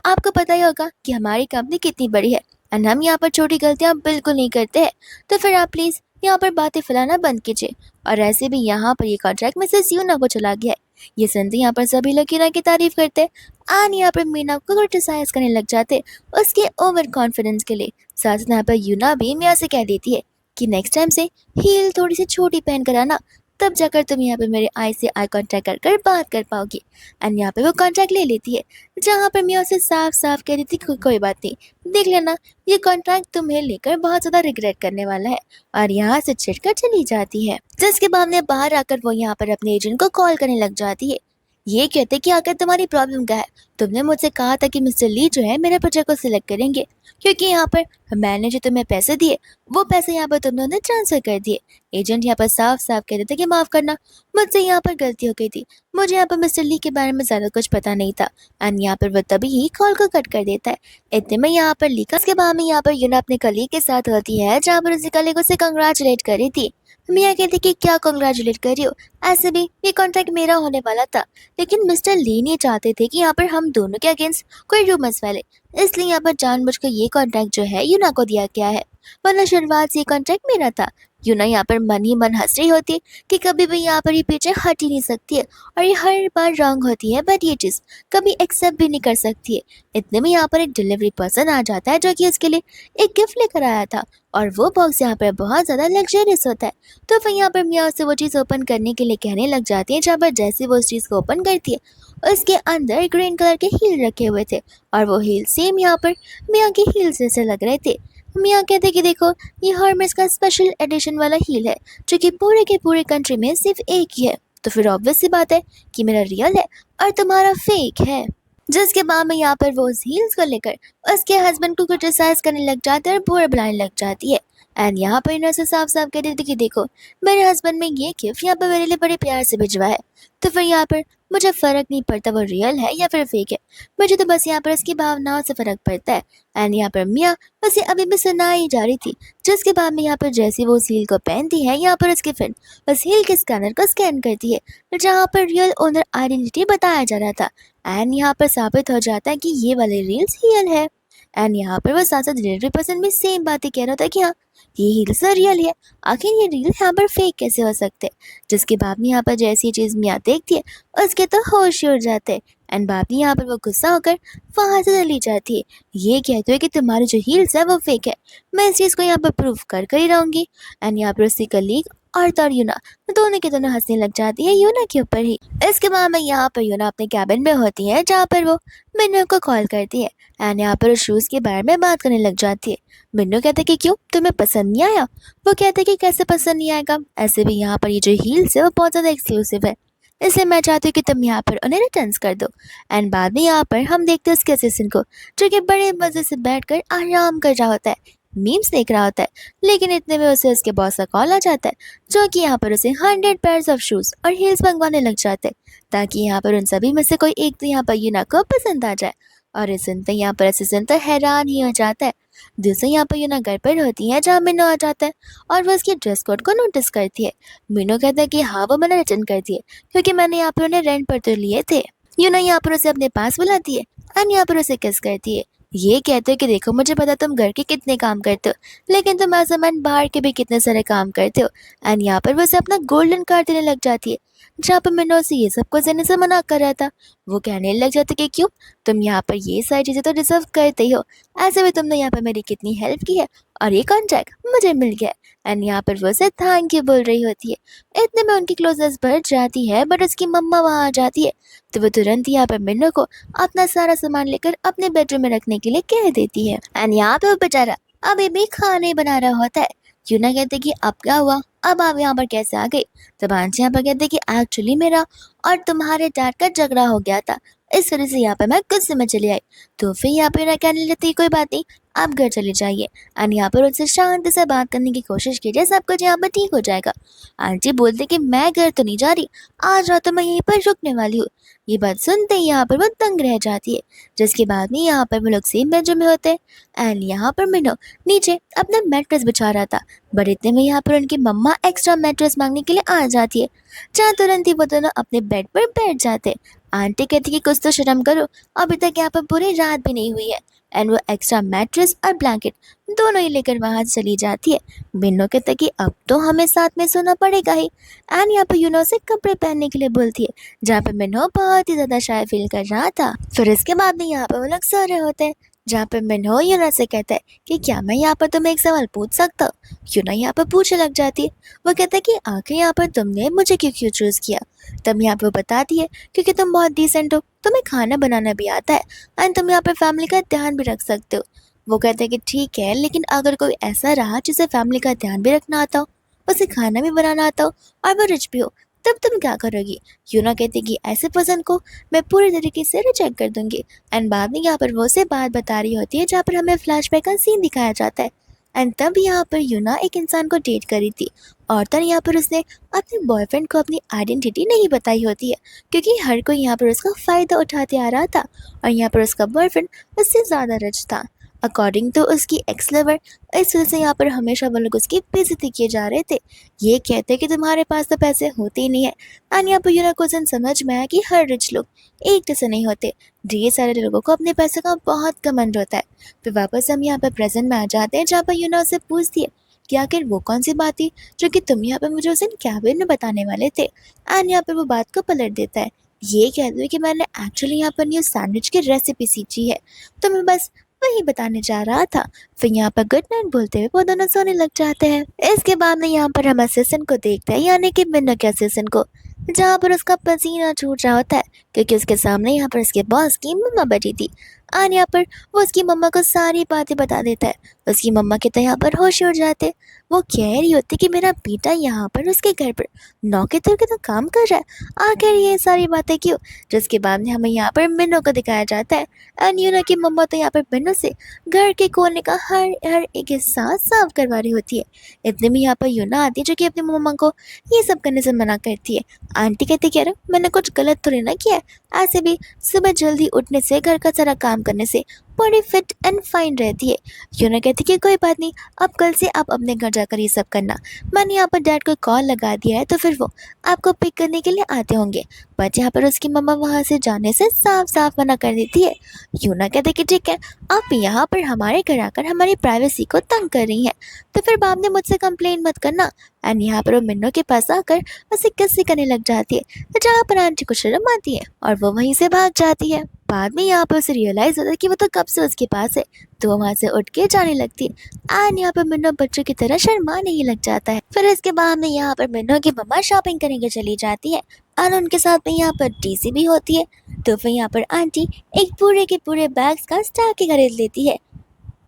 आपको पता ही होगा कि हमारी कंपनी कितनी बड़ी है एंड हम यहाँ पर छोटी गलतियाँ बिल्कुल नहीं करते हैं, तो फिर आप प्लीज़ यहाँ पर बातें फैलाना बंद कीजिए। और ऐसे भी यहाँ पर ये कॉन्ट्रैक्ट मिसेस यूना को चला गया है। ये सुनते यहाँ पर सभी लोग यूना की तारीफ करते एंड यहाँ पर मीना को क्रिटिसाइज करने लग जाते उसके ओवर कॉन्फिडेंस के लिए। साथ ही यहाँ पर यूना भी मिया से कह देती है कि नेक्स्ट टाइम से हील थोड़ी सी छोटी पहन कर आना, तब जाकर तुम यहाँ पे मेरे आई से आई कांटेक्ट कर कर बात कर पाओगी। एंड यहाँ पे वो कॉन्ट्रैक्ट ले लेती है जहाँ पर मिया उसे साफ साफ कह देती कोई बात नहीं, देख लेना ये कॉन्ट्रैक्ट तुम्हें लेकर बहुत ज़्यादा रिग्रेट करने वाला है, और यहाँ से छिड़कर चली जाती है। जिसके बाद में बाहर आकर वो यहाँ पर अपने एजेंट को कॉल करने लग जाती है। ये कहते कि आकर तुम्हारी प्रॉब्लम क्या है, तुमने मुझसे कहा था कि मिस्टर ली जो है मेरे प्रोजेक्ट को सिलेक्ट करेंगे, क्योंकि यहाँ पर मैंने जो तुम्हें पैसे दिए वो पैसे यहाँ पर तुम दोनों ट्रांसफर कर दिए। एजेंट यहाँ पर साफ साफ कह देते कि माफ़ करना, मुझसे यहाँ पर गलती हो गई थी, मुझे यहाँ पर मिस्टर ली के बारे में ज़्यादा कुछ पता नहीं था। एंड यहाँ पर वो तभी ही कॉल को कट कर देता है। इतने में यहाँ पर ली का उसके बाद में यहाँ पर यूना अपने कलीग के साथ होती है जहाँ पर उसी कलीग उसे कंग्रेचुलेट कर रही थी। मियाँ कहती कि क्या कंग्रेचुलेट कर रही हो, ऐसे भी ये कॉन्ट्रैक्ट मेरा होने वाला था, लेकिन मिस्टर ली नहीं चाहते थे कि यहाँ पर हम दोनों के अगेंस्ट कोई रूमर्स फैले, इसलिए यहाँ पर जानबूझकर ये कॉन्ट्रैक्ट जो है यूना को दिया गया है, वरना शुरुआत से ये कॉन्ट्रैक्ट मेरा था। यूना यहाँ पर मन ही मन हंस रही होती है कि कभी भी यहाँ पर ये पीछे हट ही नहीं सकती है और ये हर बार रॉन्ग होती है, बट ये चीज़ कभी एक्सेप्ट भी नहीं कर सकती है। इतने में यहाँ पर एक डिलीवरी पर्सन आ जाता है जो कि उसके लिए एक गिफ्ट लेकर आया था, और वो बॉक्स यहाँ पर बहुत ज़्यादा लग्जरियस होता है। तो फिर यहाँ पर मियाँ उससे वो चीज़ ओपन करने के लिए कहने लग जाती है, जहाँ पर जैसे वो उस चीज़ को ओपन करती है उसके अंदर ग्रीन कलर के हील रखे हुए थे, और वो हील सेम यहाँ पर मियाँ के हील जैसे लग रहे थे। मियाँ कहते कि देखो ये हर्मेस का स्पेशल एडिशन वाला हील है जो कि पूरे के पूरे कंट्री में सिर्फ एक ही है, तो फिर ऑब्वियस सी बात है कि मेरा रियल है और तुम्हारा फेक है। जिसके बाद में यहाँ पर वो उस हील्स को लेकर उसके हस्बैंड को क्रिटिसाइज करने लग जाते हैं और बुरा बुलाने लग जाती है। एंड यहाँ पर इन्होंने साफ साफ कह देती कि देखो मेरे हस्बैंड ने ये गिफ्ट यहाँ पर मेरे लिए बड़े प्यार से भिजवा है, तो फिर यहाँ पर मुझे फ़र्क नहीं पड़ता वो रियल है या फिर फेक है, मुझे तो बस यहाँ पर उसकी भावनाओं से फ़र्क पड़ता है। एंड यहाँ पर मियाँ उसे अभी भी सुनाई जा रही थी, जिसके बाद में यहाँ पर जैसे वो उस हील को पहनती है, यहाँ पर उसकी फ्रेंड उस हील के स्कैनर को स्कैन करती है जहाँ पर रियल ओनर आइडेंटिटी बताया जा रहा था। एंड यहाँ पर साबित हो जाता है कि ये वाले रील्स रियल है। एंड यहाँ पर वो साथ साथ डिलीवरी पर्सन भी सेम बात ही कह रहा था कि हाँ ये हील्स तो रियल है, आखिर ये रील यहाँ पर फेक कैसे हो सकते। जिसके बाद में यहाँ पर जैसी चीज़ मियाँ देखती है उसके तो होश ही उड़ जाते हैं। एंड बाद में यहाँ पर वो गुस्सा होकर वहाँ से चली जाती है, ये कहते हुए कि तुम्हारी जो हील्स है वो फेक है, मैं इस चीज़ को यहाँ पर प्रूव कर ही रहूँगी। एंड यहाँ पर उसकी कलीग और यूना दोनों के दोनों हंसने लग जाती है यूना के ऊपर ही। इसके बाद में यहाँ पर यूना अपने कैबिन में होती है जहाँ पर वो मिन्नू को कॉल करती है एंड यहाँ पर शूज़ के बारे में बात करने लग जाती है। मिन्नू कहते कि क्यों तुम्हें पसंद नहीं आया, वो कहते कि कैसे पसंद नहीं आएगा, ऐसे भी यहाँ पर ये जो हील्स है वो बहुत ज़्यादा एक्सक्लूसिव है, इसलिए मैं चाहती हूँ कि तुम यहाँ पर उन्हें रिटर्न कर दो। एंड बाद में यहाँ पर हम देखते हैं उसके असिस्टेंट को जो कि बड़े मज़े से बैठकर आराम कर रहा होता है, मीम्स देख रहा होता है। लेकिन इतने में उसे उसके बॉस का कॉल आ जाता है जो कि यहाँ पर उसे 100 पेयर्स ऑफ शूज़ और हील्स मंगवाने लग जाते हैं ताकि यहाँ पर उन सभी में से कोई एक तो यहाँ पर यूना को पसंद आ जाए। और इस सुनते यहाँ पर असिस्टेंट तो हैरान ही हो जाता है दूसरे यहाँ पर यूना घर पर होती है जहाँ मीनू आ जाता है और वो उसकी ड्रेस कोड को नोटिस करती है। मीनू कहता है कि हाँ वो मैंने रिटर्न कर दिए क्योंकि मैंने यहाँ पर उन्हें रेंट पर तो लिए थे। यूना यहाँ पर उसे अपने पास बुलाती है एंड यहाँ पर उसे किस करती है। ये कहते हो कि देखो मुझे पता तुम घर के कितने काम करते हो लेकिन तुम एज अ मैन बाहर के भी कितने सारे काम करते हो। एंड यहाँ पर वो उसे अपना गोल्डन कार्ड देने लग जाती है जहाँ पर मैंने उसे ये सब कुछ देने से मना कर रहा था। वो कहने लग जाता कि क्यों, तुम यहाँ पर ये सारी चीज़ें तो डिजर्व करते ही हो, ऐसे भी तुमने यहाँ पर मेरी कितनी हेल्प की है और ये कॉन्ट्रैक्ट मुझे मिल गया। एंड यहाँ पर वो उसे थैंक यू बोल रही होती है। इतने में उनकी क्लोजेस बढ़ जाती है बट उसकी मम्मा वहाँ आ जाती है तो वो तुरंत यहाँ पर मिन्नू को अपना सारा सामान लेकर अपने बेडरूम में रखने के लिए कह देती है। एंड यहाँ पे वो बेचारा अभी भी खाने बना रहा होता है। यूना कहते कि अब क्या हुआ, अब आप यहाँ पर कैसे आ गई। तब आंटी यहाँ पर कहते कि एक्चुअली मेरा और तुम्हारे डैड का झगड़ा हो गया था, इस वजह से यहाँ पर मैं गुस्से में चली आई। तो फिर यहाँ पर ना कहने लगती कोई बात नहीं, आप घर चले जाइए। एंड यहाँ पर उनसे शांति से बात करने की कोशिश कीजिए, सब कुछ यहाँ पर ठीक हो जाएगा। आंटी बोलते कि मैं घर तो नहीं जा रही, आज रात तो मैं यहीं पर रुकने वाली हूँ। ये बात सुनते ही यहाँ पर वो दंग रह जाती है। जिसके बाद में यहाँ पर वो लोग सेम बेडरूम में होते हैं एंड यहाँ पर मीनू नीचे अपना मैट्रेस बिछा रहा था बट इतने में यहाँ पर उनकी मम्मा एक्स्ट्रा मैट्रेस मांगने के लिए आ जाती है जहाँ तुरंत ही वो दोनों अपने बेड पर बैठ जाते हैं। आंटी कहती कि कुछ तो शर्म करो, अभी तक यहाँ पर पूरी रात भी नहीं हुई है। एंड वो एक्स्ट्रा मैट्रेस और ब्लैंकेट दोनों ही लेकर वहां से चली जाती है। बिन्नू कहता कि अब तो हमें साथ में सोना पड़ेगा ही। एंड यहाँ पर यूनो से कपड़े पहनने के लिए बोलती है जहाँ पे मिन्नो बहुत ही ज्यादा शाय फील कर रहा था। फिर इसके बाद में यहाँ पे वो लोग सो रहे होते हैं जहाँ पे मिन्नो यूना से कहता है कि क्या मैं यहाँ पर तुम्हें एक सवाल पूछ सकता हूँ। यूना यहाँ पर पूछने लग जाती है। वो कहता है कि आखिर यहाँ पर तुमने मुझे क्यों क्यों चूज किया। तब यहाँ पे वो बताती है क्योंकि तुम बहुत डिसेंट हो, तुम्हें खाना बनाना भी आता है एंड तुम यहाँ पर फैमिली का ध्यान भी रख सकते हो। वो कहते हैं कि ठीक है, लेकिन अगर कोई ऐसा रहा जिसे फैमिली का ध्यान भी रखना आता हो, उसे खाना भी बनाना आता हो और वो रिच भी हो, तब तुम क्या करोगी। यूना कहती कि ऐसे पर्सन को मैं पूरी तरीके से रिजेक्ट कर दूंगी। एंड बाद में यहाँ पर वो से बात बता रही होती है जहाँ पर हमें फ्लैशबैक का सीन दिखाया जाता है। एंड तब यहाँ पर यूना एक इंसान को डेट करी थी और तब यहाँ पर उसने अपने बॉयफ्रेंड को अपनी आइडेंटिटी नहीं बताई होती है क्योंकि हर कोई यहाँ पर उसका फ़ायदा उठाते आ रहा था और यहाँ पर उसका बॉयफ्रेंड उससे ज़्यादा रिच था अकॉर्डिंग टू उसकी एक्स लवर। इस वजह से यहाँ पर हमेशा वो लोग उसकी बेइज्जती किए जा रहे थे। ये कहते कि तुम्हारे पास तो पैसे होते ही नहीं है। एंड यहाँ पर यूना को समझ में आया कि हर रिच लोग एक जैसे नहीं होते, ढेर सारे लोगों को अपने पैसे का बहुत घमंड होता है। फिर वापस हम यहाँ पर प्रेजेंट में आ जाते हैं जहाँ पर यूना उससे पूछती है कि आखिर वो कौन सी बात थी जो कि तुम यहाँ पर मुझे उस दिन कैबिन में बताने वाले थे। एंड यहाँ पर वो बात को पलट देता है। ये कहते हुए कि मैंने एक्चुअली यहाँ पर न्यू सैंडविच की रेसिपी सीखी है, तो मैं बस वही बताने जा रहा था। फिर यहाँ पर गुड नाइट बोलते हुए वो दोनों सोने लग जाते हैं। इसके बाद में यहाँ पर हम असिस्टेंट को देखते हैं, यानी कि मिन्नू के असिस्टेंट को, जहाँ पर उसका पसीना छूट रहा होता है क्योंकि उसके सामने यहाँ पर उसके बॉस की मम्मा बैठी थी। और यहाँ पर वो उसकी मम्मा को सारी बातें बता देता है। उसकी मम्मा के तो यहाँ पर होश उड़ जाते। वो कह रही होती कि मेरा बेटा यहाँ पर उसके घर पर नौके तरीके तो काम कर रहा है, आखिर ये सारी बातें क्यों। जिसके बाद में हमें यहाँ पर मिन्नू को दिखाया जाता है एंड यूना की मम्मा तो यहाँ पर मिन्नू से घर के कोने का हर हर एक हिस्सा साफ करवा रही होती है। इतने में यहाँ पर यूना आती है जो कि अपनी मम्मा को ये सब करने से मना करती है। आंटी कहती कह रहे मैंने कुछ गलत थोड़ी ना किया है, ऐसे भी सुबह जल्दी उठने से घर का सारा काम करने से बड़ी फिट एंड फाइन रहती है। यूना कहती कि कोई बात नहीं, अब कल से आप अपने घर जाकर ये सब करना। मैंने यहाँ पर डैड को कॉल लगा दिया है तो फिर वो आपको पिक करने के लिए आते होंगे। बट यहाँ पर उसकी मम्मा वहाँ से जाने से साफ साफ मना कर देती है। यूना कहते कि ठीक है, आप यहाँ पर हमारे घर आकर हमारी प्राइवेसी को तंग कर रही हैं तो फिर बाद में मुझसे कंप्लेन मत करना। एंड यहाँ पर वो मिन्नू के पास आकर उसे किस्से करने लग जाती है जहाँ पर आंटी को शर्म आती है और वो वहीं से भाग जाती है। बाद में यहाँ पर उसे रियलाइज होता है कि वो तो कब से उसके पास है, तो वो वहाँ से उठ के जाने लगती है। एंड यहाँ पर मिन्नू बच्चों की तरह शर्माने ही लग जाता है। फिर इसके बाद में यहाँ पर मिन्नू की मम्मा शॉपिंग करने के चली जाती है और उनके साथ में यहाँ पर डीसी भी होती है। तो फिर यहाँ पर आंटी एक पूरे के पूरे बैग्स का स्टॉक ही खरीद लेती है।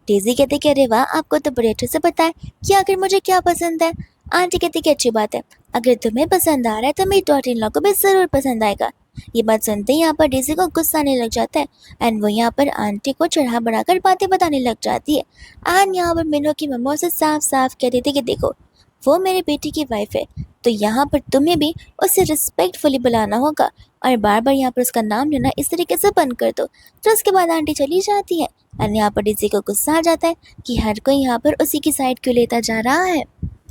डेज़ी कहते कि अरे वाह, आपको तो बड़े अच्छे से पता है कि आखिर मुझे क्या पसंद है। आंटी कहती कि अच्छी बात है, अगर तुम्हें पसंद आ रहा है तो मेरी डॉटर इन लॉ को भी ज़रूर पसंद आएगा। ये बात सुनते ही यहाँ पर डेज़ी को गुस्सा आने लग जाता है एंड वो यहाँ पर आंटी को चढ़ा बढ़ाकर बातें बताने लग जाती है। एंड यहाँ पर मिन्नू की मम्मा उसे साफ साफ कह देती कि देखो, वो मेरे बेटी की वाइफ है, तो यहाँ पर तुम्हें भी उसे रिस्पेक्टफुली बुलाना होगा और बार बार यहाँ पर उसका नाम लेना इस तरीके से बंद कर दो। तो उसके बाद आंटी चली जाती है और यहाँ पर डीसी को गुस्सा आ जाता है कि हर कोई यहाँ पर उसी की साइड क्यों लेता जा रहा है।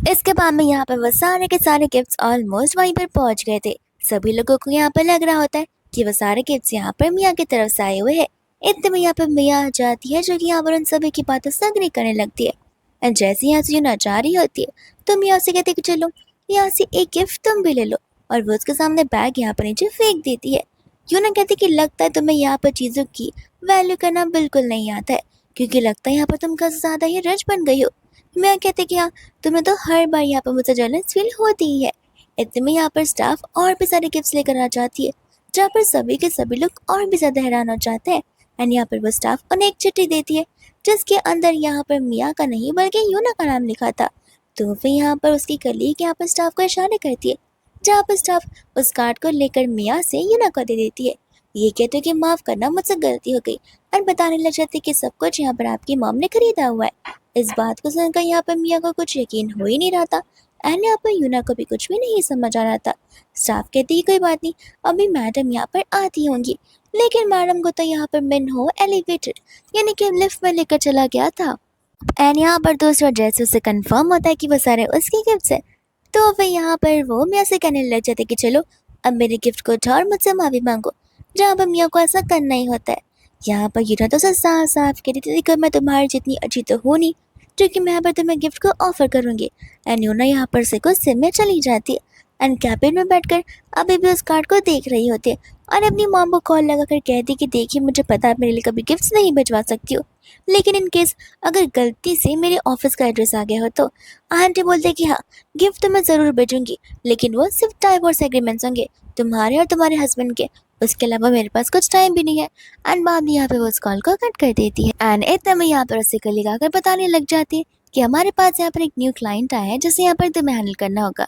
इसके बाद में यहाँ पर वो सारे के सारे गिफ्ट्स ऑलमोस्ट वहीं पर पहुंच गए थे। सभी लोगों को यहाँ पर लग रहा होता है कि वो सारे गिफ्ट्स यहाँ पर मियाँ की तरफ से आए हुए हैं। इतने में यहाँ पर मियाँ आ जाती है जो कि यहाँ पर उन सभी की बातों से अग्री करने लगती है। और जैसे ही यहाँ से यूना जा रही होती है तो मियाँ से कहती है कि चलो यहाँ से एक गिफ्ट तुम भी ले लो, और वो उसके सामने बैग यहाँ पर नीचे फेंक देती है। यूना कहती कि लगता है तुम्हें यहाँ पर चीज़ों की वैल्यू करना बिल्कुल नहीं आता है, क्योंकि लगता है यहाँ पर तुम कहीं ज़्यादा ही रिच बन गई हो। मैं कहती कि हाँ, तुम्हें तो हर बार यहाँ पर मुझसे जेलस फील होती ही है। इतने में यहाँ पर स्टाफ और भी सारे गिफ्ट्स लेकर आ जाती है, जहाँ पर सभी के सभी लोग और भी ज़्यादा हैरान हो जाते हैं। एंड यहाँ पर वो स्टाफ उन्हें एक चिट्ठी देती है जिसके अंदर यहाँ पर मियाँ का नहीं बल्कि यूना का नाम लिखा था। तो फिर यहाँ पर उसकी कलीग यहाँ पर स्टाफ को इशारे करती है, जहाँ पर स्टाफ उस कार्ड को लेकर मियाँ से यूना को दे देती है। ये कहते कि माफ़ करना, मुझसे गलती हो गई, और बताने लग जाती कि सब कुछ यहाँ पर आपकी मॉम ने खरीदा हुआ है। इस बात को सुनकर यहाँ पर मियाँ को कुछ यकीन हो ही नहीं रहा था एंड यहाँ पर यूना को भी कुछ भी नहीं समझ आ रहा था। स्टाफ कहती है कोई बात नहीं, अभी मैडम यहाँ पर आती होंगी, लेकिन मैडम को तो यहाँ पर मिनहो एलिवेटेड यानी कि लिफ्ट में लेकर चला गया था। एंड यहाँ पर दूसरा जैसे उसे कंफर्म होता है कि वो सारे उसके गिफ्ट्स है, तो फिर यहाँ पर वो मियाँ से कहने लग जाते कि चलो अब मेरे गिफ्ट को उठाओ और मुझसे माफ़ी मांगो, जहाँ पर मियाँ को ऐसा करना ही होता है। यहाँ पर यूना तो उसे साफ साफ कह रही थी मैं तुम्हारी जितनी अच्छी तो हूँ नहीं जो कि मैं यहाँ पर तुम्हें गिफ्ट को ऑफर करूँगी। एंड यूना यहाँ पर से गुस्से में चली जाती है एंड कैबिन में बैठकर अभी भी उस कार्ड को देख रही होती है और अपनी मॉम को कॉल लगाकर कहती कि देखिए मुझे पता है मेरे लिए कभी गिफ्ट्स नहीं भिजवा सकती हो, लेकिन इन केस अगर गलती से मेरे ऑफिस का एड्रेस आ गया हो तो आंटी बोलते कि हाँ गिफ्ट तो मैं ज़रूर भेजूंगी, लेकिन वो सिर्फ डाइवोर्स एग्रीमेंट्स होंगे तुम्हारे और तुम्हारे हस्बैंड के, उसके अलावा मेरे पास कुछ टाइम भी नहीं है। एंड बाद में यहाँ पे वो उस कॉल को कट कर देती है एंड इतने में यहाँ पर उससे कलीग आकर बताने लग जाती है कि हमारे पास यहाँ पर एक न्यू क्लाइंट आया है जिसे यहाँ पर तुम्हें हैंडल करना होगा।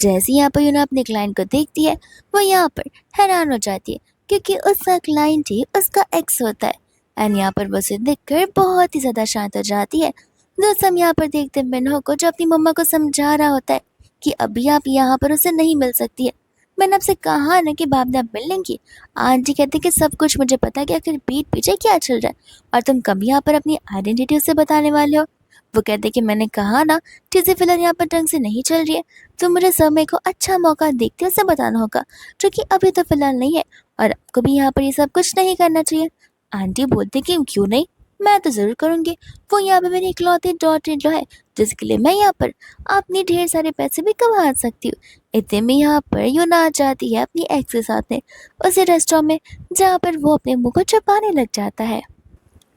जैसे यहाँ पर यूना अपने क्लाइंट को देखती है वो यहाँ पर हैरान हो जाती है क्योंकि उसका क्लाइंट ही उसका एक्स होता है। एंड यहाँ पर वो उसे देखकर बहुत ही ज़्यादा शांत हो जाती है। दोस्त हम यहाँ पर देखते हैं मिनहो को जो अपनी मम्मा को समझा रहा होता है कि अभी आप यहाँ पर उसे नहीं मिल सकती है, मैंने आपसे कहा ना कि बाद में आप मिल लेंगी। आंटी कहती कि सब कुछ मुझे पता है कि आखिर पीठ पीछे क्या चल रहा है और तुम कभी यहाँ पर अपनी आइडेंटिटी उसे बताने वाले हो। वो कहते कि मैंने कहा ना चीज़ें फिलहाल यहाँ पर ढंग से नहीं चल रही है, तो मुझे समय को अच्छा मौका देखते उसे बताना होगा जो कि अभी तो फिलहाल नहीं है, और आपको भी यहाँ पर ये सब कुछ नहीं करना चाहिए। आंटी बोलती कि क्यों नहीं, मैं तो ज़रूर करूँगी, वो यहाँ पे मेरी इकलौती डॉटर इन लॉ है जिसके लिए मैं यहाँ पर अपनी ढेर सारे पैसे भी कमा सकती हूँ। इतने में यहाँ पर यूना आ जाती है अपनी एक्स के साथ में उसे रेस्टोरेंट में, जहाँ पर वो अपने मुंह को छुपाने लग जाता है।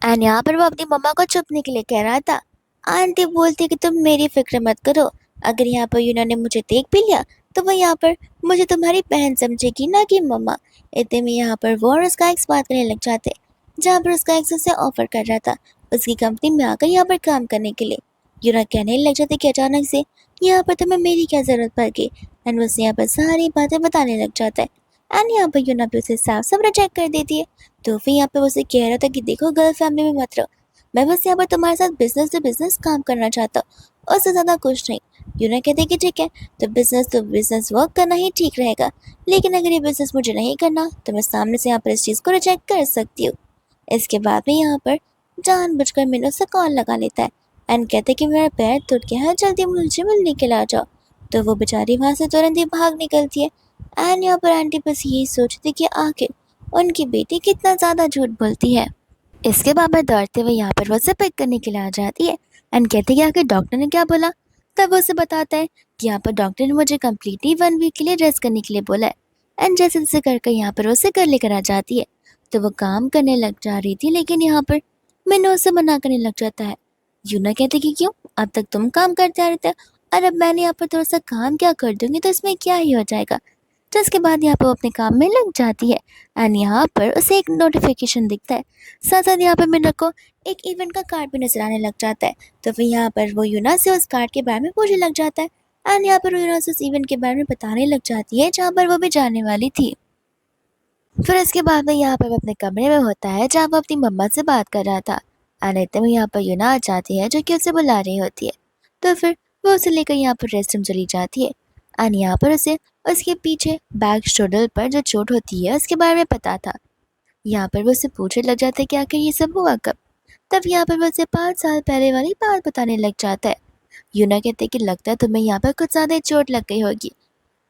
एंड यहाँ पर वो अपनी मम्मा को छुपने के लिए कह रहा था। आंटी बोलती कि तुम मेरी फिक्र मत करो, अगर यहाँ पर यूना ने मुझे देख भी लिया तो वो यहाँ पर मुझे तुम्हारी बहन समझेगी ना कि मम्मा। इतने में यहाँ पर वो और उसका एक्स बात करने लग जाते, जहाँ पर उसका एक्स उसे ऑफर कर रहा था उसकी कंपनी में आकर यहाँ पर काम करने के लिए। यूना कहने लग जाते कि अचानक से यहाँ पर तुम्हें मेरी क्या ज़रूरत पड़ गई, एंड उससे यहाँ पर सारी बातें बताने लग जाता है। एंड यहाँ पर यूना भी उसे साफ साफ रिजेक्ट कर देती है। तो फिर यहाँ पर उसे कह रहा था कि देखो गर्ल फैमिली में मत रहो, मैं बस यहाँ पर तुम्हारे साथ बिजनेस टू बिजनेस काम करना चाहता हूँ, उससे ज़्यादा कुछ नहीं। यूना कहते कि ठीक है तो बिजनेस वर्क करना ही ठीक रहेगा, लेकिन अगर ये बिजनेस मुझे नहीं करना तो मैं सामने से यहाँ पर इस चीज़ को रिजेक्ट कर सकती हूँ। इसके बाद में यहाँ पर जानबूझकर मिनू से कॉल लगा लेता है एंड कहते कि मेरा पैर टूट गया है, जल्दी मुझे मिलने के लिए आ जाओ। तो वो बेचारी वहाँ से तुरंत ही भाग निकलती है एंड यहाँ पर आंटी बस यही सोचती कि आखिर उनकी बेटी कितना ज़्यादा झूठ बोलती है। इसके बाद में दौड़ते हुए यहाँ पर वो उसे पिक करने के लिए आ जाती है एंड कहती है कि आखिर डॉक्टर ने क्या बोला। तब वो उसे बताता है कि यहाँ पर डॉक्टर ने मुझे कम्प्लीटली 1 वीक के लिए रेस्ट करने के लिए बोला है। एंड जैसे जैसे करके यहाँ पर वो उसे घर लेकर आ जाती है, तो वो काम करने लग जा रही थी लेकिन यहाँ पर मैंने उसे मना करने लग जाता है। यूना कहती कि क्यों, अब तक तुम काम करते आ रहे थे और अब मैंने यहाँ पर थोड़ा सा काम क्या कर दूंगी तो इसमें क्या ही हो जाएगा। तो इसके बाद यहाँ पर वो अपने काम में लग जाती है एंड यहाँ पर उसे एक नोटिफिकेशन दिखता है, साथ साथ यहाँ पर मिनू को एक इवेंट का कार्ड भी नजर आने लग जाता है। तो फिर यहाँ पर वो यूना से उस कार्ड के बारे में पूछने लग जाता है एंड यहाँ पर वो यूना से उस इवेंट के बारे में बताने लग जाती है जहाँ पर वो भी जाने वाली थी। फिर इसके बाद में यहाँ पर वो अपने कमरे में होता है जहाँ वो अपनी मम्मा से बात कर रहा था एंड इतने में यहाँ पर यूना आ जाती है जो कि उसे बुला रही होती है। तो फिर वो उसे लेकर यहाँ पर रेस्टरूम चली जाती है एंड यहाँ पर उसे उसके पीछे बैक शोल्डर पर जो चोट होती है उसके बारे में पता था। यहाँ पर वो उससे पूछने लग जाता है कि आखिर ये सब हुआ कब। तब यहाँ पर वो उसे 5 साल पहले वाली बात बताने लग जाता है। यूना कहते हैं कि लगता है तुम्हें यहाँ पर कुछ ज़्यादा ही चोट लग गई होगी।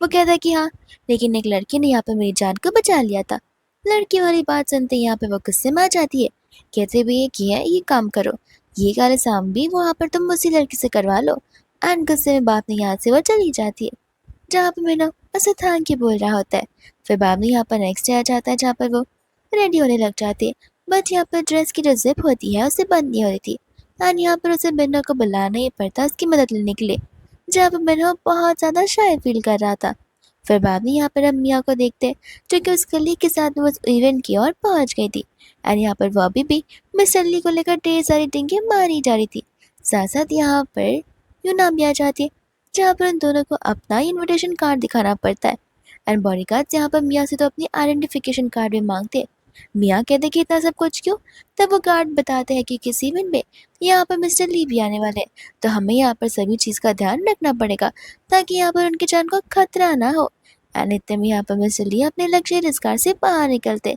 वो कहता है कि हाँ, लेकिन एक लड़की ने यहाँ पर मेरी जान को बचा लिया था। लड़की वाली बात सुनते ही यहाँ पर वो गुस्से में आ जाती है। कहते भी ये किया है, ये काम करो, ये काले साम भी वहाँ पर तुम उसी लड़की से करवा लो। एंड गुस्से में बात में यहाँ से वो चली जाती है, जहाँ पर मीनू उसे थैंक यू बोल रहा होता है। फिर बाद में यहाँ पर नेक्स्ट डे आ जाता है, जहाँ पर वो रेडी होने लग जाती है। बट यहाँ पर ड्रेस की जो जिप होती है उसे बंद नहीं हो रही थी एंड यहाँ पर उसे बिन्नू को बुलाना ही पड़ता उसकी मदद लेने के लिए, जहाँ पर बिन्नू बहुत ज़्यादा शाय फील कर रहा था। फिर बाद में यहाँ पर हम मिया को देखते हैं, जो कि उस कली के साथ वो उस इवेंट की ओर पहुँच गई थी एंड यहाँ पर वो अभी भी मिस अली को लेकर ढेर सारी डिंगे मारी जा रही थी। साथ साथ यहाँ पर यूना भी आ जाती है, जहाँ पर उन दोनों को अपना इनविटेशन कार्ड दिखाना पड़ता है एंड बॉडीगार्ड्स यहाँ पर मिया से तो अपनी आइडेंटिफिकेशन कार्ड भी मांगते हैं। मिया कहते कि इतना सब कुछ क्यों। तब वो गार्ड बताते हैं कि किसी इवेंट में यहाँ पर मिस्टर ली भी आने वाले हैं, तो हमें यहाँ पर सभी चीज़ का ध्यान रखना पड़ेगा ताकि यहाँ पर उनकी जान को खतरा ना हो। एंड इतने में यहाँ पर मिस्टर ली अपने लग्जरियस कार से बाहर निकलते,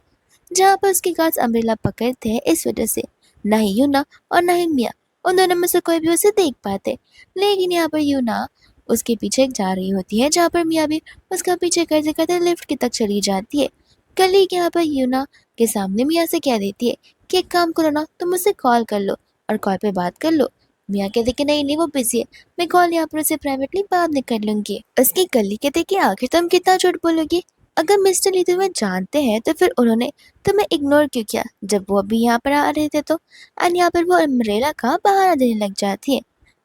जहाँ पर उसके गार्ड्स अम्ब्रेला पकड़ते हैं। इस वजह से ना ही यूना और ना ही मिया उन दोनों में से कोई भी उसे देख पाते। लेकिन यहाँ पर यूना उसके पीछे जा रही होती है, जहाँ पर मिया भी उसका पीछे करते करते लिफ्ट की तक चली जाती है। कल के यहाँ पर यूना के सामने मिया से कह देती है कि एक काम करो ना, तुम मुझसे कॉल कर लो और कॉल पे बात कर लो। मिया कहते कि नहीं नहीं, वो बिजी है, मैं कॉल यहाँ पर उसे प्राइवेटली बाद में कर लूंगी। उसकी कली कहते कि आखिर तुम कितना झूठ बोलोगी, अगर मिस्टर ली तुम्हें जानते हैं तो फिर उन्होंने तुम्हें इग्नोर क्यों किया जब वो अभी यहाँ पर आ रहे थे। तो एंड यहाँ पर वो अम्ब्रेला का बहाना देने लग जाती है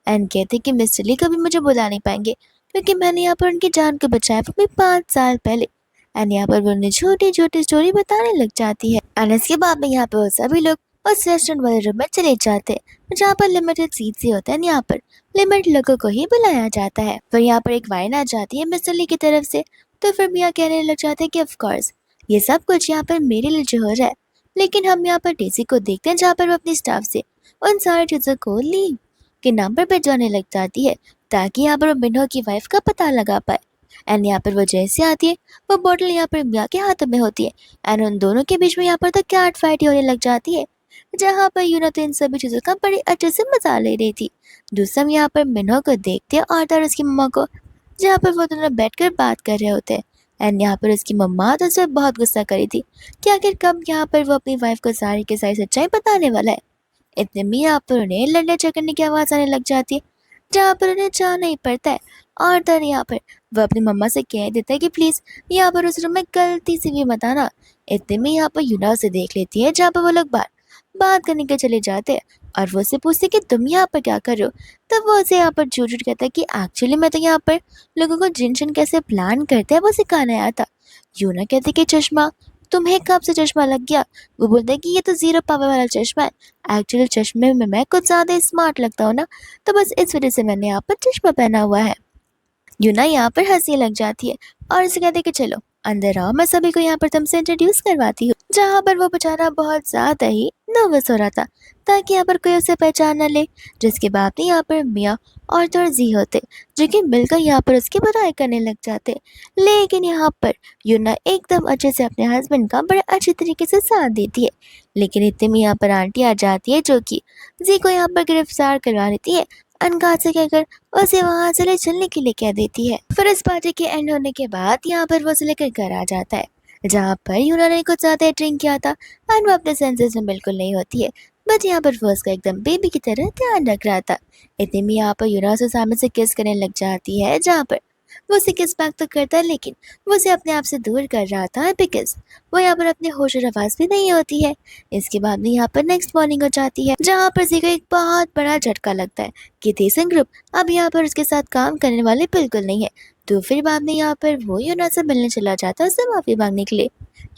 एंड कहते कि मिस्टर ली कभी मुझे बुला नहीं पाएंगे क्योंकि मैंने यहाँ पर उनकी जान को बचाया वो भी 5 साल पहले। एंड यहाँ पर वो उन्हें छोटी छोटी स्टोरी बताने लग जाती है एंड इसके बाद में यहाँ पर वो सभी लोग उस रेस्टोरेंट वाले रूम में चले जाते हैं, जहाँ पर लिमिटेड सीट्स ही होते हैं। यहाँ पर लिमिटेड लोगों को ही बुलाया जाता है। फिर यहाँ पर एक वाइन आ जाती है मिस्टर ली की तरफ से, तो फिर मियाँ कहने लग जाते हैं कि ऑफ कोर्स ये सब कुछ यहाँ पर मेरे लिए जो हो रहा है। लेकिन हम यहाँ पर डेजी को देखते हैं, जहाँ पर वो अपनी स्टाफ से उन सारी चीज़ों को ली के नाम पर भिजवाने लग जाती है ताकि यहाँ पर वो मिन्हो की वाइफ का पता लगा पाए। एंड यहाँ पर वो जैसे आती है वो बोतल यहाँ पर मिया के हाथ में होती है एंड उन दोनों के बीच में यहाँ पर तो कैट फाइट होने लग जाती है, जहाँ पर यूना तो इन सभी चीज़ों का बड़े अच्छे से मजा ले रही थी। दूसरा हम यहाँ पर मिन्हो को देखते हैं और उसकी मम्मा को, जहाँ पर वो दोनों बैठकर बात कर रहे होते हैं एंड यहाँ पर उसकी मम्मा तो उसे बहुत गुस्सा करी थी कि आखिर कब यहाँ पर वो अपनी वाइफ को सारी की सारी सच्चाई बताने वाला है। इतने में यहाँ पर उन्हें लड़ने झगड़ने की आवाज़ आने लग जाती है, जहाँ पर उन्हें जाना ही पड़ता है। और तर यहाँ पर वो अपनी मम्मा से कह देता है कि प्लीज़ यहाँ पर उस रूम में गलती से भी मत आना। इतने में यहाँ पर यूना उसे देख लेती है, जहाँ पर वो लोग बाहर बात करने के चले जाते हैं और वो उसे पूछते कि तुम यहाँ पर क्या कर रहे हो। तब वो उसे यहाँ पर झूठ झूठ कहता है कि एक्चुअली मैं तो यहाँ पर लोगों को जिन जिन कैसे प्लान करते हैं वो सिखाने आया था। यूना कहती कि चश्मा, तुम्हें कब से चश्मा लग गया। वो बोलते हैं कि ये तो जीरो पावर वाला चश्मा है, एक्चुअली चश्मे में मैं कुछ ज़्यादा स्मार्ट लगता हूँ ना, तो बस इस वजह से मैंने यहाँ पर चश्मा पहना हुआ है। यूना यहाँ पर हंसने लग जाती है और उसे कहते कि चलो अंदर आओ, मैं सभी को यहाँ पर तुमसे इंट्रोड्यूस करवाती हूँ। जहाँ पर वो बेचारा बहुत ज़्यादा ही नर्वस हो रहा था ताकि यहाँ पर कोई उसे पहचान न ले, जिसके बाद में यहाँ पर मिया और जी होते जो कि मिलकर यहाँ पर उसकी बुराई करने लग जाते। लेकिन यहाँ पर यूना एकदम अच्छे से अपने हस्बैंड का बड़े अच्छे तरीके से साथ देती है। लेकिन इतने में यहाँ पर आंटी आ जाती है, जो कि जी को यहाँ पर गिरफ्तार करवा लेती है। अनका से कहकर उसे वहाँ से ले चलने के लिए कह देती है। फिर इस पार्टी के एंड होने के बाद यहाँ पर वो उसे लेकर घर आ जाता है, जहाँ पर यूना ने कुछ ज़्यादा ड्रिंक किया था एंड वो अपने सेंसेस में बिल्कुल नहीं होती है। बट यहाँ पर वो उसका एकदम बेबी की तरह ध्यान रख रहा था। इतने में यहाँ पर यूना उसे सामने से किस करने लग जाती है, जहाँ पर वो उसे किस बैक तो करता है, लेकिन वो उसे अपने आप से दूर कर रहा था बिकॉज वो यहाँ पर अपने होश और आवाज़ भी नहीं होती है। इसके बाद में यहाँ पर नेक्स्ट मॉर्निंग हो जाती है, जहाँ पर जी को एक बहुत बड़ा झटका लगता है कि देसन ग्रुप अब यहाँ पर उसके साथ काम करने वाले बिल्कुल नहीं है। तो फिर बाद में यहाँ पर वो यूना से मिलने चला जाता है उससे माफ़ी मांगने के लिए।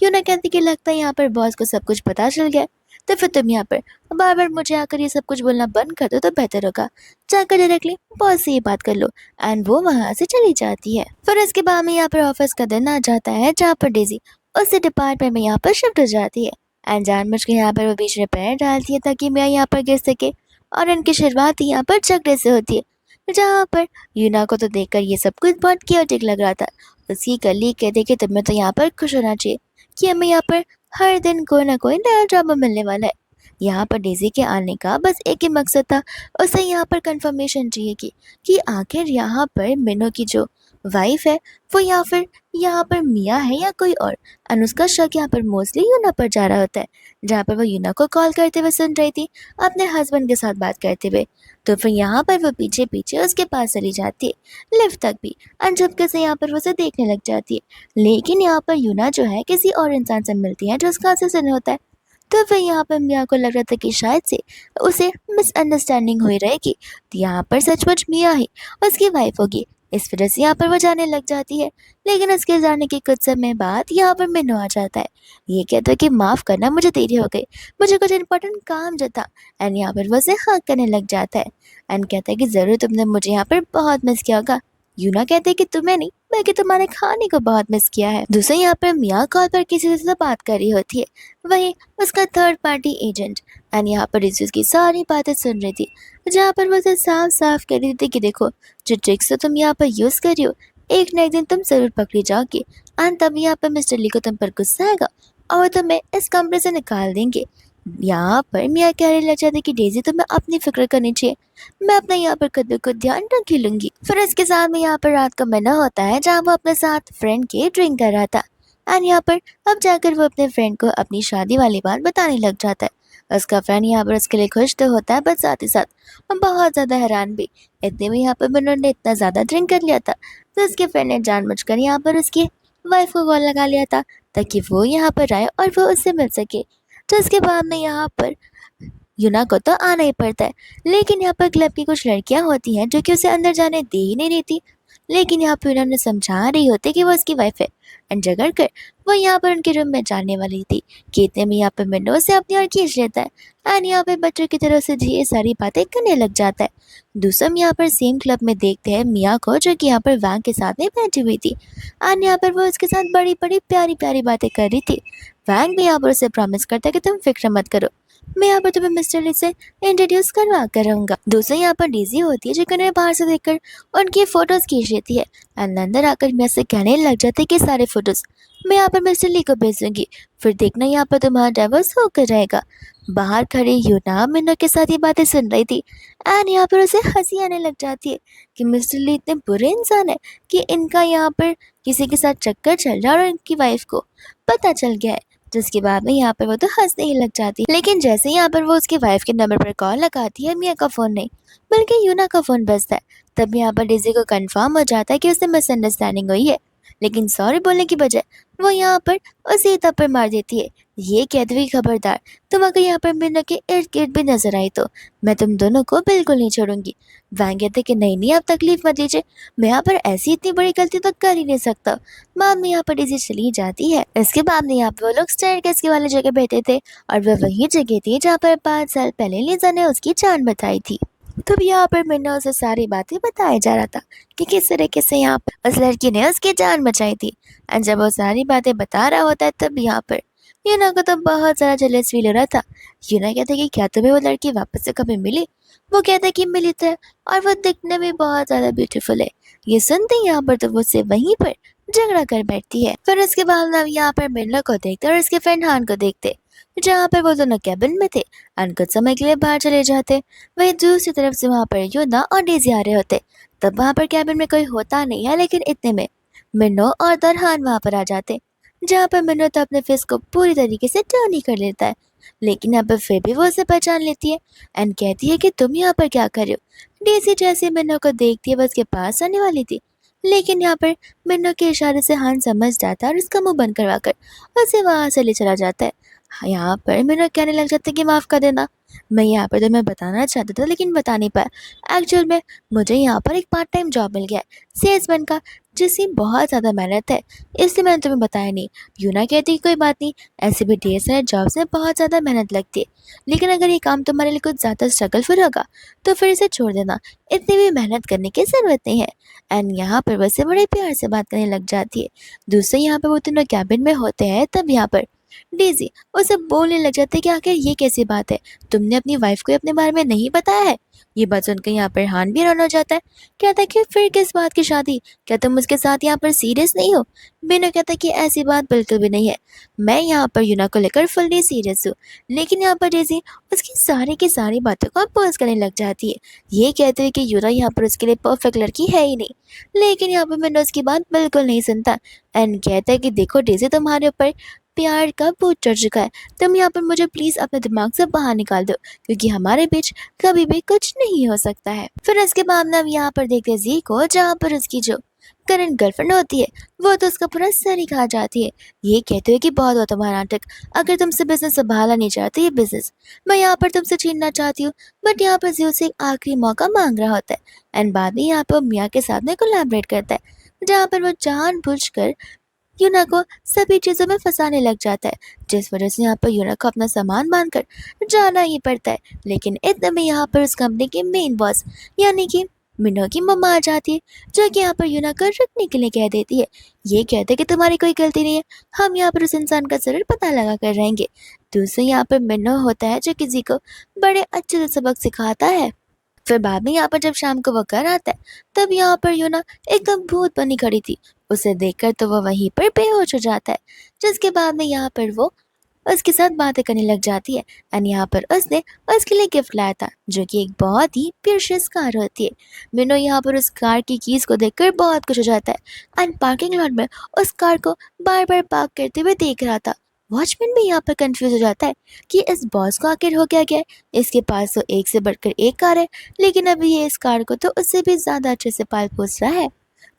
यूना कहती कि लगता है यहाँ पर बॉस को सब कुछ पता चल गया, तो फिर तुम यहाँ पर बार बार मुझे आकर ये सब कुछ बोलना बंद कर दो तो बेहतर होगा, जाकर डायरेक्टली बॉस से ये बात कर लो। एंड वो वहाँ से चली जाती है। फिर इसके बाद में यहाँ पर ऑफिस का दिन आ जाता है, जहाँ पर डेजी उससे डिपार्टमेंट में यहाँ पर शिफ्ट हो जाती है एंड जानबूझ के यहाँ पर वो बीच में पैर डालती है ताकि मैं यहाँ पर गिर सके और इनकी शुरुआत यहाँ पर झगड़े से होती है। जहाँ पर यूना को तो देखकर ये सब कुछ बहुत क्योटिक लग रहा था। उसकी कलीग कहते कि तुम्हें तो यहाँ पर खुश होना चाहिए कि हमें यहाँ पर हर दिन कोई ना कोई नया ड्रामा मिलने वाला है। यहाँ पर डेज़ी के आने का बस एक ही मकसद था, उसे यहाँ पर कंफर्मेशन चाहिए कि आखिर यहाँ पर मिनो की जो वाइफ है वो या फिर यहाँ पर मिया है या कोई और। अनुष्का शक यहाँ पर मोस्टली यूना पर जा रहा होता है, जहाँ पर वो यूना को कॉल करते हुए सुन रही थी अपने हस्बैंड के साथ बात करते हुए। तो फिर यहाँ पर वो पीछे पीछे उसके पास चली जाती है लिफ्ट तक भी, अनझपके से यहाँ पर वो उसे देखने लग जाती है। लेकिन यहाँ पर यूना जो है किसी और इंसान से मिलती है जो उसका असिस्टेंट होता है। तो फिर यहाँ पर मिया को लग रहा था कि शायद से उसे मिसअंडरस्टैंडिंग हुई रहेगी, तो यहाँ पर सचमुच मिया ही उसकी वाइफ होगी। इस वजह से यहाँ पर वो जाने लग जाती है। लेकिन उसके जाने के कुछ समय बाद यहाँ पर मिनो आ जाता है। ये कहता है कि माफ़ करना, मुझे देरी हो गई, मुझे कुछ इंपॉर्टेंट काम जो था। एंड यहाँ पर वो उसे हक करने लग जाता है एंड कहता है कि ज़रूर तुमने मुझे यहाँ पर बहुत मिस किया होगा। यूना कहते हैं कि तुम्हें नहीं बल्कि तुम्हारे खाने को बहुत मिस किया है। दूसरे यहाँ पर मिया कॉल पर किसी से बात कर रही होती है, वही उसका थर्ड पार्टी एजेंट। एंड यहाँ पर रिजू की सारी बातें सुन रही थी, जहाँ पर वो उसे साफ साफ कह रही थी कि देखो जो ट्रिक्स तो तुम यहाँ पर यूज़ कर रही हो, एक ना एक दिन तुम जरूर पकड़ी जाओगी। एंड तब यहाँ पर मिस्टर ली को तुम पर गुस्सा आएगा और तुम्हें इस कमरे से निकाल देंगे। यहाँ पर मियाँ कहने लग जाते कि डेजी तुम्हें अपनी फिक्र करनी चाहिए, मैं अपना यहाँ पर खुद ब खुद ध्यान रख लूंगी। फिर इसके साथ में यहाँ पर रात का मना होता है, जहाँ वो अपने साथ फ्रेंड के ड्रिंक कर रहा था। एंड यहाँ पर अब जाकर वो अपने फ्रेंड को अपनी शादी वाली बात बताने लग जाता है। उसका फ्रेंड यहाँ पर उसके लिए खुश तो होता है, बस साथ ही साथ बहुत ज़्यादा हैरान भी। इतने में यहाँ पर उन्होंने इतना ज़्यादा ड्रिंक कर लिया था, तो उसके फ्रेंड ने जानबूझकर यहाँ पर उसकी वाइफ को कॉल लगा लिया था ताकि वो यहाँ पर आए और वो उससे मिल सके। तो उसके बाद में यहाँ पर यूना को तो आना ही पड़ता है। लेकिन यहाँ पर क्लब की कुछ लड़कियां होती हैं जो कि उसे अंदर जाने दे ही नहीं देती। लेकिन यहाँ पर उन्होंने समझा रही होती कि वो उसकी वाइफ है। एंड झगड़ कर वो यहाँ पर उनके रूम में जाने वाली थी कि इतने में यहाँ पर मिनो से अपनी ओर खींच लेता है एंड यहाँ पे बच्चों की तरह से ये सारी बातें करने लग जाता है। दूसरा हम यहाँ पर सेम क्लब में देखते हैं मिया को, जो कि यहाँ पर वैंग के साथ में बैठी हुई थी एंड यहाँ पर वो उसके साथ बड़ी बड़ी प्यारी प्यारी बातें कर रही थी। वैंग भी यहाँ पर उसे प्रॉमिस करता है कि तुम फिक्र मत करो, मैं यहाँ पर तुम्हें मिस्टर ली से इंट्रोड्यूस करवा कर रहूँगा। दूसरी यहाँ पर डेजी होती है जो उन्हें बाहर से देखकर उनकी फोटोज खींच लेती है एंड अंदर आकर मैं से कहने लग जाती है कि सारे फोटोज मैं यहाँ पर मिस्टर ली को भेज दूंगी, फिर देखना यहाँ पर तुम्हारा डाइवोर्स होकर रहेगा। बाहर खड़ी यूना मिनो के साथ ये बातें सुन रही थी एंड यहाँ पर उसे हंसी आने लग जाती है कि मिस्टर ली इतने बुरे इंसान है कि इनका यहाँ पर किसी के साथ चक्कर चल रहा है और इनकी वाइफ को पता चल गया है। जिसके बाद में यहाँ पर वो तो हंसने ही लग जाती है। लेकिन जैसे यहाँ पर वो उसकी वाइफ के नंबर पर कॉल लगाती है, मिया का फोन नहीं बल्कि यूना का फोन बजता है। तब यहाँ पर डेजी को कंफर्म हो जाता है कि उससे मिसअंडरस्टैंडिंग हुई है, लेकिन सॉरी बोलने की बजाय वो यहाँ पर उसे थप्पड़ मार देती है। ये कहती हुई खबरदार तुम अगर यहाँ पर मिनो के इर्द गिर्द भी नजर आई तो मैं तुम दोनों को बिल्कुल नहीं छोड़ूंगी। वैंग कहते कि नहीं नहीं आप तकलीफ मत लीजिए, मैं यहाँ पर ऐसी इतनी बड़ी गलती तो कर ही नहीं सकता। बाद में यहाँ पर डेजी चली जाती है। इसके बाद में यहाँ पर वो लोग स्टेयरकेस की वाली जगह बैठे थे और वह वही जगह थी जहाँ पर 5 साल पहले लीजा ने उसकी जान बचाई थी। तब यहाँ पर मिन्ना उसे सारी बातें बताया जा रहा था कि किस तरीके से यहाँ पर उस लड़की ने उसकी जान बचाई थी। एंड जब वो सारी बातें बता रहा होता है तब यहाँ पर यूना को तो बहुत सारा जेलस फील हो रहा था। यूना कहते कि क्या तुम्हें वो लड़की वापस से कभी मिली? वो कहता कि मिली तो है और वो दिखने में बहुत ज्यादा ब्यूटीफुल है। ये सुनते ही यहाँ पर तो वो उससे वहीं पर झगड़ा कर बैठती है। फिर उसके बाद हम यहाँ पर मिन्ना को देखते और उसके फ्रेंड हान को देखते, जहाँ पर वो दोनों कैबिन में थे एंड कुछ समय के लिए बाहर चले जाते। वहीं दूसरी तरफ से वहाँ पर यूना और डेजी आ रहे होते। तब वहाँ पर कैबिन में कोई होता नहीं है, लेकिन इतने में मिन्नो और दरहान वहाँ पर आ जाते, जहाँ पर मिन्नो तो अपने फेस को पूरी तरीके से टर्न ही कर लेता है। लेकिन यहाँ पर फिर भी वो उसे पहचान लेती है एंड कहती है कि तुम यहाँ पर क्या कर रहे हो। डेजी जैसे मिन्नो को देखती है वो उसके पास आने वाली थी, लेकिन यहाँ पर मिन्नो के इशारे से हान समझ जाता है और उसका मुंह बंद करवा कर उसे वहाँ से ले चला जाता है। यहाँ पर मिन्नो कहने लग जाता है कि माफ़ कर देना, मैं यहाँ पर तुम्हें बताना चाहता था लेकिन बता नहीं पाया। एक्चुअल में मुझे यहाँ पर एक पार्ट टाइम जॉब मिल गया है सेल्समैन का, जिसकी बहुत ज़्यादा मेहनत है, इसलिए मैंने तुम्हें बताया नहीं। यूना कहती है कोई बात नहीं, ऐसे भी ढेर सारे जॉब्स में बहुत ज़्यादा मेहनत लगती है, लेकिन अगर ये काम तुम्हारे लिए कुछ ज़्यादा स्ट्रगलफुल होगा तो फिर इसे छोड़ देना, इतनी भी मेहनत करने की ज़रूरत नहीं है। एंड यहाँ पर वैसे बड़े प्यार से बात करने लग जाती है। दूसरे यहाँ पर वो तीनों कैबिन में होते हैं, तब यहाँ पर डेज़ी उसे बोलने लग जाती है कि आखिर ये कैसी बात है, तुमने अपनी वाइफ को अपने बारे में नहीं बताया है। ये बात सुनकर यहाँ पर हान भी हैरान हो जाता है। कहता है कि फिर किस बात की शादी, क्या तुम उसके साथ यहाँ पर सीरियस नहीं हो? बिनो कहता है कि ऐसी बात बिल्कुल भी नहीं है, मैं यहाँ पर यूना को लेकर फुल्ली सीरियस हूँ। लेकिन यहाँ पर डेज़ी उसकी सारी की सारी बातों को अपोज करने लग जाती है। ये कहते हैं कि यूना यहाँ पर उसके लिए परफेक्ट लड़की है ही नहीं। लेकिन यहाँ पर बिनो उसकी बात बिल्कुल नहीं सुनता एंड कहता है कि देखो डेज़ी, तुम्हारे ऊपर प्यार का भूत चढ़ चुका है, तुम यहाँ पर मुझे प्लीज अपने दिमाग से बाहर निकाल दो, क्योंकि हमारे बीच कभी भी कुछ नहीं हो सकता है। फिर उसके बाद में हम यहाँ पर देखते हैं जी को, जहाँ पर उसकी जो करंट गर्लफ्रेंड होती है वो तो उसका पूरा सर ही खा जाती है। ये कहते हुए कि बहुत हुआ तुम्हारा नाटक, अगर तुमसे बिजनेस संभाला नहीं चाहती ये बिजनेस, मैं यहाँ पर तुमसे छीनना चाहती हूँ। बट यहाँ पर जियो से एक आखिरी मौका मांग रहा होता है एंड बाद में यहाँ पर मियाँ के साथ में कोलैबोरेट करता है, जहाँ पर वो जानबूझकर यूना को सभी चीज़ों में फंसाने लग जाता है, जिस वजह से यहाँ पर यूना को अपना सामान बांधकर जाना ही पड़ता है। लेकिन इतने में यहाँ पर उस कंपनी के मेन बॉस यानी कि मिनो की मम्मा आ जाती है, जो कि यहाँ पर यूना को रुकने के लिए कह देती है। ये कहते हैं कि तुम्हारी कोई गलती नहीं है, हम यहाँ पर उस इंसान का जरूर पता लगा कर रहेंगे। दूसरे यहाँ पर मिनो होता है जो किसी को बड़े अच्छे से सबक सिखाता है। फिर बाद में यहाँ पर जब शाम को वो घर आता है, तब यहाँ पर यूना एकदम भूत बनी खड़ी थी। उसे देखकर तो वो वहीं पर बेहोश हो जाता है, जिसके बाद में यहाँ पर वो उसके साथ बातें करने लग जाती है एंड यहाँ पर उसने उसके लिए गिफ्ट लाया था, जो कि एक बहुत ही प्रीशियस कार होती है। मिनो यहाँ पर उस कार की कीज को देखकर बहुत खुश हो जाता है एंड पार्किंग लॉट में उस कार को बार बार पार्क करते हुए देख रहा था। वॉचमैन भी यहाँ पर कंफ्यूज हो जाता है कि इस बॉस को आखिर हो क्या गया है, इसके पास तो एक से बढ़कर एक कार है, लेकिन अभी ये इस कार को तो उससे भी ज्यादा अच्छे से पाल पोस रहा है।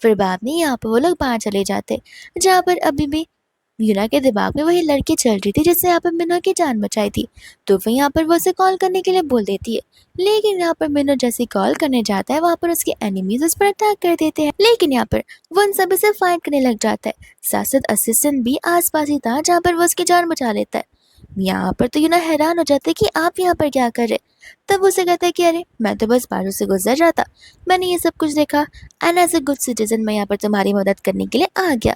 फिर बाद में यहाँ पर वो लोग बाहर चले जाते, जहाँ पर अभी भी मीना के दिमाग में वही लड़की चल रही थी जिसने यहाँ पर मीना की जान बचाई थी। तो फिर यहाँ पर वो उसे कॉल करने के लिए बोल देती है, लेकिन यहाँ पर मीना जैसे कॉल करने जाता है, वहाँ पर उसके एनिमीज उस पर अटैक कर देते हैं। लेकिन यहाँ पर वो उन सभी से फाइट करने लग जाता है। साथ साथ असिस्टेंट भी आसपास ही था, जहाँ पर वो उसकी जान बचा लेता है। यहाँ पर तो यूना हैरान हो जाते कि आप यहाँ पर क्या कर रहे। तब उसे कहता है कि अरे मैं तो बस बाजू से गुजर रहा था, मैंने ये सब कुछ देखा and as a good citizen मैं यहाँ पर तुम्हारी मदद करने के लिए आ गया।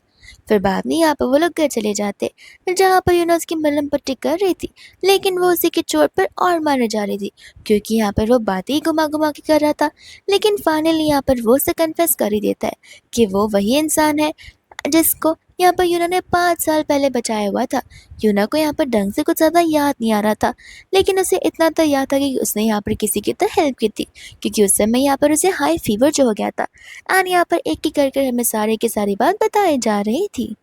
फिर बाद में यहाँ पर वो लोग घर चले जाते, जहाँ पर यूना उसकी मलहम पट्टी कर रही थी, लेकिन वो उसी की चोट पर और मारने जा रही थी, क्योंकि यहाँ पर वो बातें ही घुमा घुमा के कर रहा था। लेकिन फाइनली यहाँ पर वो उसे कन्फेस कर ही देता है कि वो वही इंसान है जिसको यहाँ पर यूना ने 5 साल पहले बचाया हुआ था। यूना को यहाँ पर ढंग से कुछ ज़्यादा याद नहीं आ रहा था, लेकिन उसे इतना तो याद था कि उसने यहाँ पर किसी की तो हेल्प की थी, क्योंकि उस समय यहाँ पर उसे हाई फीवर जो हो गया था एंड यहाँ पर एक एक कर हमें सारे की सारी बात बताई जा रही थी।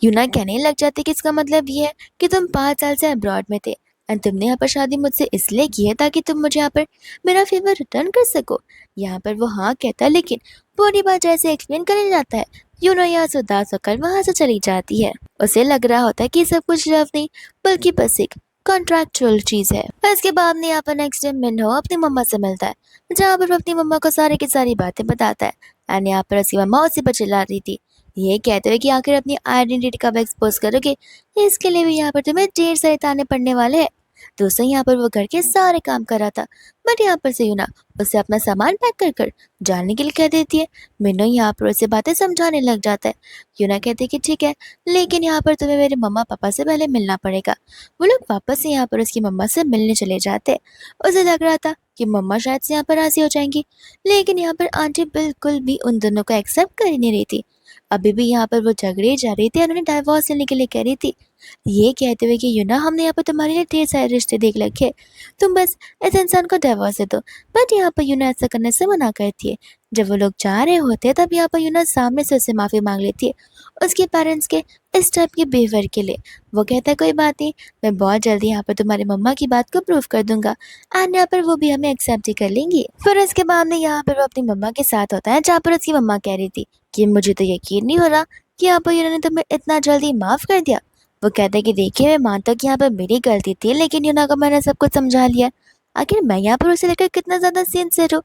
यूना कहने लग जाती कि इसका मतलब ये है कि तुम 5 साल से अब्रॉड में थे एंड तुमने यहाँ पर शादी मुझसे इसलिए की है ताकि तुम मुझे यहाँ पर मेरा फेवर रिटर्न कर सको। यहाँ पर वो हाँ कहता है, लेकिन पूरी बात जैसे एक्सप्लेन करने जाता है, यूना यहाँ से उदास होकर वहाँ से चली जाती है। उसे लग रहा होता है कि सब कुछ लव नहीं बल्कि बस एक कॉन्ट्रैक्चुअल चीज है। इसके बाद में यहाँ पर नेक्स्ट डे मिन्हो अपनी मम्मा से मिलता है, जहाँ पर वो अपनी मम्मा को सारी की सारी बातें बताता है एंड यहाँ पर उसकी मम्मा उसी पर चिल्ला रही थी, ये कहते हुए कि आखिर अपनी आइडेंटिटी कब एक्सपोज करोगे, इसके लिए भी यहाँ पर तुम्हें ढेर सारे ताने पड़ने वाले हैं। दोस्तों यहाँ पर वो घर के सारे काम कर रहा था, बट यहाँ पर से यूना उसे अपना सामान पैक कर कर जाने के लिए कह देती है। मिन्नो यहाँ पर उसे बातें समझाने लग जाता है। यूना कहती है कि ठीक है, लेकिन यहाँ पर तुम्हें मेरे मम्मा पापा से पहले मिलना पड़ेगा। वो लोग वापस से यहाँ पर उसकी मम्मा से मिलने चले जाते। उसे लग रहा था कि मम्मा शायद से यहाँ पर राजी हो जाएंगी, लेकिन यहाँ पर आंटी बिल्कुल भी उन दोनों को एक्सेप्ट कर ही नहीं रही थी। अभी भी यहाँ पर वो झगड़े जा रही थी, उन्होंने डाइवोर्स लेने के लिए कह रही थी, ये कहते हुए कि यूना हमने यहाँ पर तुम्हारे लिए ढेर सारे रिश्ते देख रखे, तुम बस इस इंसान को डाइवोर्स दे दो। बट यहाँ पर यूना ऐसा करने से मना करती है। जब वो लोग जा रहे होते हैं, तब यहाँ पर यूना सामने से उससे माफ़ी मांग लेती है उसके पेरेंट्स के इस टाइप के बिहेवियर के लिए। वो कहता है कोई बात नहीं, मैं बहुत जल्दी यहाँ पर तुम्हारी मम्मा की बात को प्रूव कर दूंगा एंड यहाँ पर वो भी हमें एक्सेप्ट ही कर लेंगी। फिर इसके बाद में यहाँ पर वो अपनी मम्मा के साथ होता है, जहाँ पर उसकी मम्मा कह रही थी कि मुझे तो यकीन नहीं हो रहा कि यहाँ पर यूना ने तुम्हें इतना जल्दी माफ़ कर दिया। वो कहते हैं कि देखिए मैं मानता हूँ कि यहाँ पर मेरी गलती थी, लेकिन यूना को मैंने सब कुछ समझा लिया, आखिर मैं यहाँ पर उसे लेकर कितना ज़्यादा सिंसियर हूँ,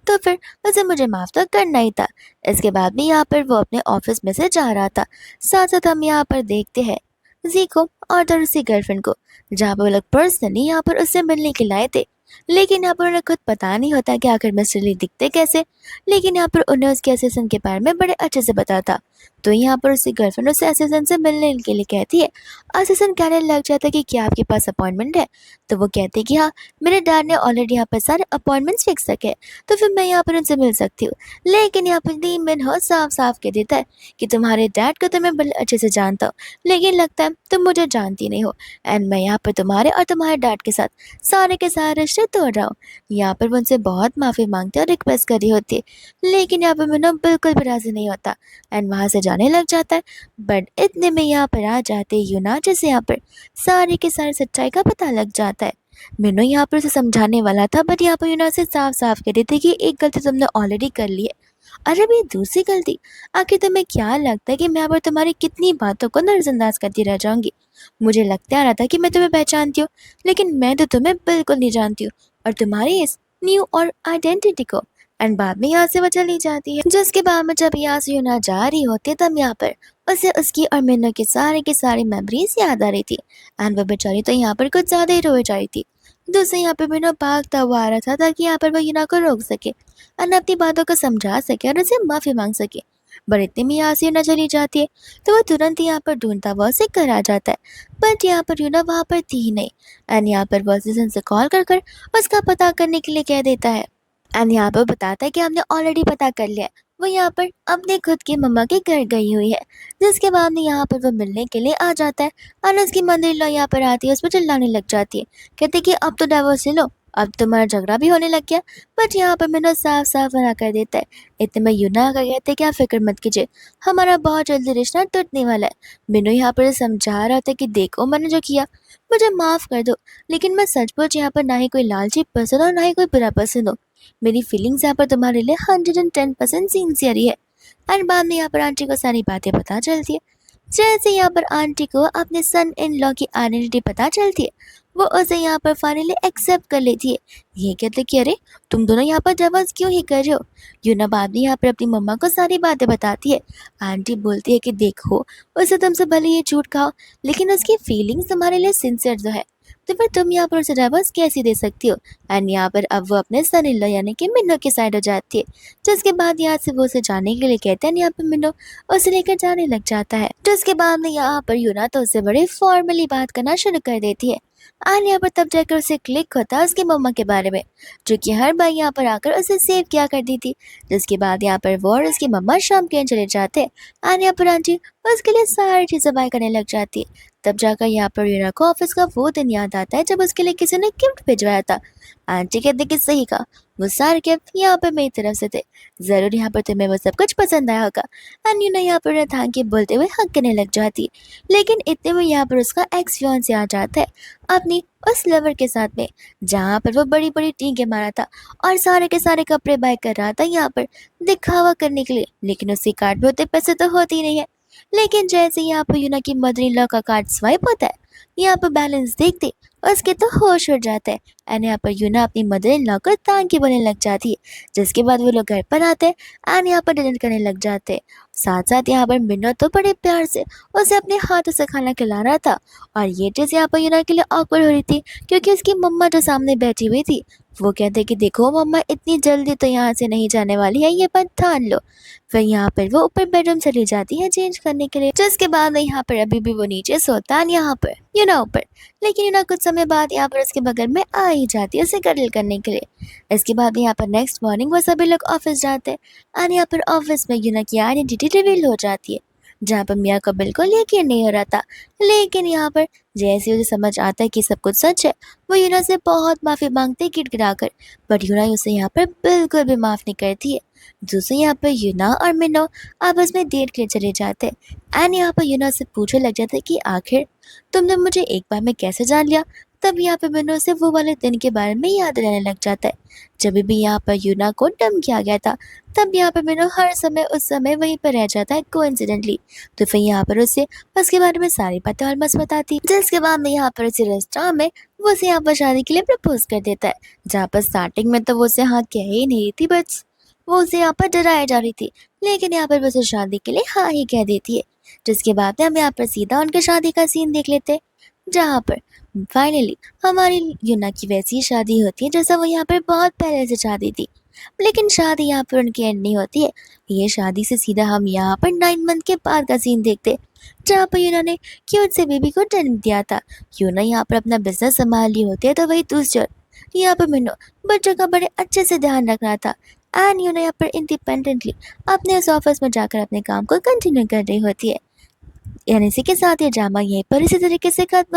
तो फिर उसे मुझे माफ़ तो करना ही था। इसके बाद भी यहाँ पर वो अपने ऑफिस में से जा रहा था। साथ साथ हम यहाँ पर देखते हैं जी को और उसकी गर्लफ्रेंड को, जहाँ पर वो लोग पर्सनली यहाँ पर उससे मिलने के लाए थे, लेकिन यहाँ पर उन्हें खुद पता नहीं होता कि आखिर मिस्टर ली दिखते कैसे। लेकिन यहाँ पर उन्हें उसके असिस्टेंट के बारे में बड़े अच्छे से पता था, तो यहाँ पर उसकी गर्लफ्रेंड उसे असिस्टेंट से मिलने के लिए कहती है। असिस्टेंट कहने लग जाता है कि क्या आपके पास अपॉइंटमेंट है? तो वो कहते हैं कि हाँ, मेरे डैड ने ऑलरेडी यहाँ पर सारे अपॉइंटमेंट्स फिक्स रखे हैं, तो फिर मैं यहाँ पर उनसे मिल सकती हूँ। लेकिन यहाँ पर ली मिन हो साफ साफ कह देता है कि तुम्हारे डैड को तो मैं बड़े अच्छे से जानता हूँ, लेकिन लगता है तुम मुझे जानती नहीं हो, एंड मैं यहाँ पर तुम्हारे और तुम्हारे डैड के साथ सारे के सारे रिश्ते तोड़ रहा हूँ। यहाँ पर वो उनसे बहुत माफ़ी मांगते और रिक्वेस्ट कर रही होती है, लेकिन यहाँ पर मिनो बिल्कुल भी राजी नहीं होता एंड वहाँ से जाने लग जाता है। बट इतने में यहाँ पर आ जाते यूना, जैसे यहाँ पर सारे के सारे सच्चाई का पता लग जाता है। मिनो यहाँ पर उसे समझाने वाला था, बट यहाँ पर यूना से साफ साफ कह रही थी कि एक गलती तुमने ऑलरेडी कर ली है। अरे अभी दूसरी गलती? आखिर तुम्हें क्या लगता है कि मैं यहाँ पर तुम्हारी कितनी बातों को नजरअंदाज करती रह जाऊंगी? मुझे लगता आ रहा था कि मैं तुम्हें पहचानती हूँ, लेकिन मैं तो तुम्हें बिल्कुल नहीं जानती हूँ और तुम्हारी इस न्यू और आइडेंटिटी को। एंड बाद में यहाँ से वो चली जाती है। जिसके बाद में जब यहाँ से यूना जा रही होती है, तब यहाँ पर उसे उसकी और मिन्नो की सारी मेमोरीज याद आ रही थी। एंड वो बेचारी तो यहाँ पर कुछ ज्यादा ही रोए जा रही थी। दूसरे यहाँ पे मिन्नो भागता हुआ आ रहा था ताकि यहाँ पर वो यूना को रोक सके और अपनी बातों को समझा सके और उसे माफी मांग सके। पर इतने में यहाँ से यूना चली जाती है, तो वो तुरंत ही यहाँ पर ढूंढता हुआ उसे घर आ जाता है। बट यहाँ पर यूना वहाँ पर थी ही नहीं। एंड यहाँ पर वो असिस्टेंट से कॉल कर उसका पता करने के लिए कह देता है। एंड यहाँ पर बताता है कि हमने ऑलरेडी पता कर लिया है, वो यहाँ पर अपने खुद की मम्मा के घर गई हुई है। जिसके बाद में यहाँ पर वो मिलने के लिए आ जाता है और उसकी मदर-इन-लॉ यहाँ पर आती है, उस पर चिल्लाने लग जाती है। कहते कि अब तो डाइवोर्स ले लो, अब तुम्हारा झगड़ा भी होने लग गया। बट यहाँ पर मिनो साफ साफ मना कर देता है। इतने में यूना का कहते हैं कि आप फिक्र मत कीजिए, हमारा बहुत जल्दी रिश्ता टूटने वाला है। मिनो यहाँ पर समझा रहा था कि देखो मैंने जो किया मुझे माफ़ कर दो, लेकिन मैं सचमुच यहाँ पर ना ही कोई लालची पसंद और ना ही कोई बुरा पसंद हो। मेरी फीलिंग्स यहाँ पर तुम्हारे लिए 110% सिंसियर ही है। और बाद में यहाँ पर आंटी को सारी बातें पता चलती है। जैसे यहाँ पर आंटी को अपने सन इन लॉ की आइडेंटिटी पता चलती है, वो उसे यहाँ पर फाइनली एक्सेप्ट कर लेती है। ये कहते कि अरे तुम दोनों यहाँ पर डिवोर्स क्यों ही कर रहे हो? यूना बाद में यहाँ पर अपनी मम्मा को सारी बातें बताती है। आंटी बोलती है कि देखो, उसे तुमसे भले ये झूठ खाओ, लेकिन उसकी फीलिंग्स तुम्हारे लिए सिंसियर जो है, तो फिर तुम यहाँ पर उसे डिवोर्स कैसे दे सकती हो? एंड यहाँ पर अब वो अपने सन इन लॉ यानी कि मिन्नो की साइड हो जाती है। जिसके बाद यहाँ से वो उसे जाने के लिए कहते हैं। यहाँ पर मिन्नो उसे लेकर जाने लग जाता है। जिसके बाद में यहाँ पर यूना तो उससे बड़े फॉर्मली बात करना शुरू कर देती है। और यहाँ पर तब जाकर उसे क्लिक होता है उसकी मम्मा के बारे में, जो कि हर बार यहाँ पर आकर उसे सेव किया करती थी। जिसके बाद यहाँ पर वो और उसकी मम्मा शाम के चले जाते हैं और यहाँ पर आंटी उसके लिए सारी चीज़ें बाय करने लग जाती है। तब जाकर यहाँ पर यूना को ऑफिस का वो दिन याद आता है जब उसके लिए किसी ने गिफ्ट भिजवाया था। आंटी कहते कि सही कहा, वो सारे गिफ्ट यहाँ पर मेरी तरफ से थे, जरूर यहाँ पर तुम्हें वो सब कुछ पसंद आया होगा। एंड यूना यहाँ पर थैंक के बोलते हुए हक करने लग जाती। लेकिन इतने में यहाँ पर उसका एक्स फियांसे आ जाता है अपनी उस लवर के साथ में, जहाँ पर वो बड़ी बड़ी टीके मारा था और सारे के सारे कपड़े बाय कर रहा था यहाँ पर दिखावा करने के लिए। लेकिन उसके कार्ड में उतने पैसे तो होते ही नहीं है। लेकिन जैसे यहाँ पर यूना की मदर इन लॉ का कार्ड स्वाइप होता है, यहाँ पर बैलेंस देखते उसके तो होश उड़ जाता है। एंड यहाँ पर यूना अपनी मदर इन लॉ को थैंक यू बोलने लग जाती है। जिसके बाद वो लोग घर पर आते हैं एंड यहाँ पर डिनर करने लग जाते हैं। साथ साथ यहाँ पर मिन्नो तो बड़े प्यार से उसे अपने हाथों से खाना खिला रहा था। और ये चीज़ यहाँ पर यूना के लिए ऑकवर्ड हो रही थी, क्योंकि उसकी मम्मा जो सामने बैठी हुई थी वो कहते कि देखो मम्मा, इतनी जल्दी तो यहाँ से नहीं जाने वाली है, ये बात ठान लो। फिर यहाँ पर वो ऊपर बेडरूम चली जाती है चेंज करने के लिए। जिसके बाद में यहाँ पर अभी भी वो नीचे सोता है, यहाँ पर यूना ऊपर। लेकिन यूना कुछ समय बाद यहाँ पर उसके बगल में आ ही जाती है उसे कडल करने के लिए। इसके बाद यहाँ पर नेक्स्ट मॉर्निंग वो सभी लोग ऑफिस जाते हैं और यहाँ पर ऑफिस में यूना की आइडेंटिटी रिवील हो जाती है, जहाँ पर मिया को बिल्कुल यकीन नहीं हो रहा था। लेकिन यहाँ पर जैसे उसे समझ आता है कि सब कुछ सच है, वो यूना से बहुत माफ़ी मांगते गिड़गिड़ा कर। बट यूना उसे यहाँ पर बिल्कुल भी माफ़ नहीं करती है। दूसरे यहाँ पर यूना और मिनो आपस में डेट के लिए चले जाते हैं एंड यहाँ पर यूना से पूछने लग जाते कि आखिर तुमने मुझे एक बार में कैसे जान लिया। तब यहाँ पे मिनो से वो वाले दिन के बारे में याद रहने लग जाता है जब भी यहाँ पर यूना को डम किया गया था। तब यहाँ पर मिनो हर समय उस समय वहीं पर रह जाता है कोइंसिडेंटली। तो फिर यहाँ पर उसे उसके बारे में सारी बातें ऑलमोस्ट बताती, जिसके बाद में यहाँ पर उसे रेस्टोरेंट में वो उसे यहाँ पर शादी के लिए प्रपोज कर देता है। जहाँ पर स्टार्टिंग में तो वो उसे हाँ कह ही नहीं थी, बट वो उसे यहाँ पर डराई जा रही थी। लेकिन यहाँ पर वो उसे शादी के लिए हाँ ही कह देती है। जिसके बाद में हम यहाँ पर सीधा उनके शादी का सीन देख लेते हैं, जहाँ पर फाइनली हमारी यूना की वैसी शादी होती है जैसा वो यहाँ पर बहुत पहले से चाहती थी। लेकिन शादी यहाँ पर उनकी एंड नहीं होती है। ये शादी से सीधा हम यहाँ पर 9 मंथ के बाद का सीन देखते हैं, जहाँ पर इन्होंने क्यूट से बेबी को जन्म दिया था। क्यों ना यहाँ पर अपना बिजनेस संभाल ली होती है। तो वही दूसरी ओर यहाँ पर मिन्नो बच्चों का बड़े अच्छे से ध्यान रख रहा था, एंड यहाँ पर इंडिपेंडेंटली अपने उस ऑफिस में जाकर अपने काम को कंटिन्यू कर रही होती है। यानी इसी के साथ ये ड्रामा यहीं पर इसी तरीके से खत्म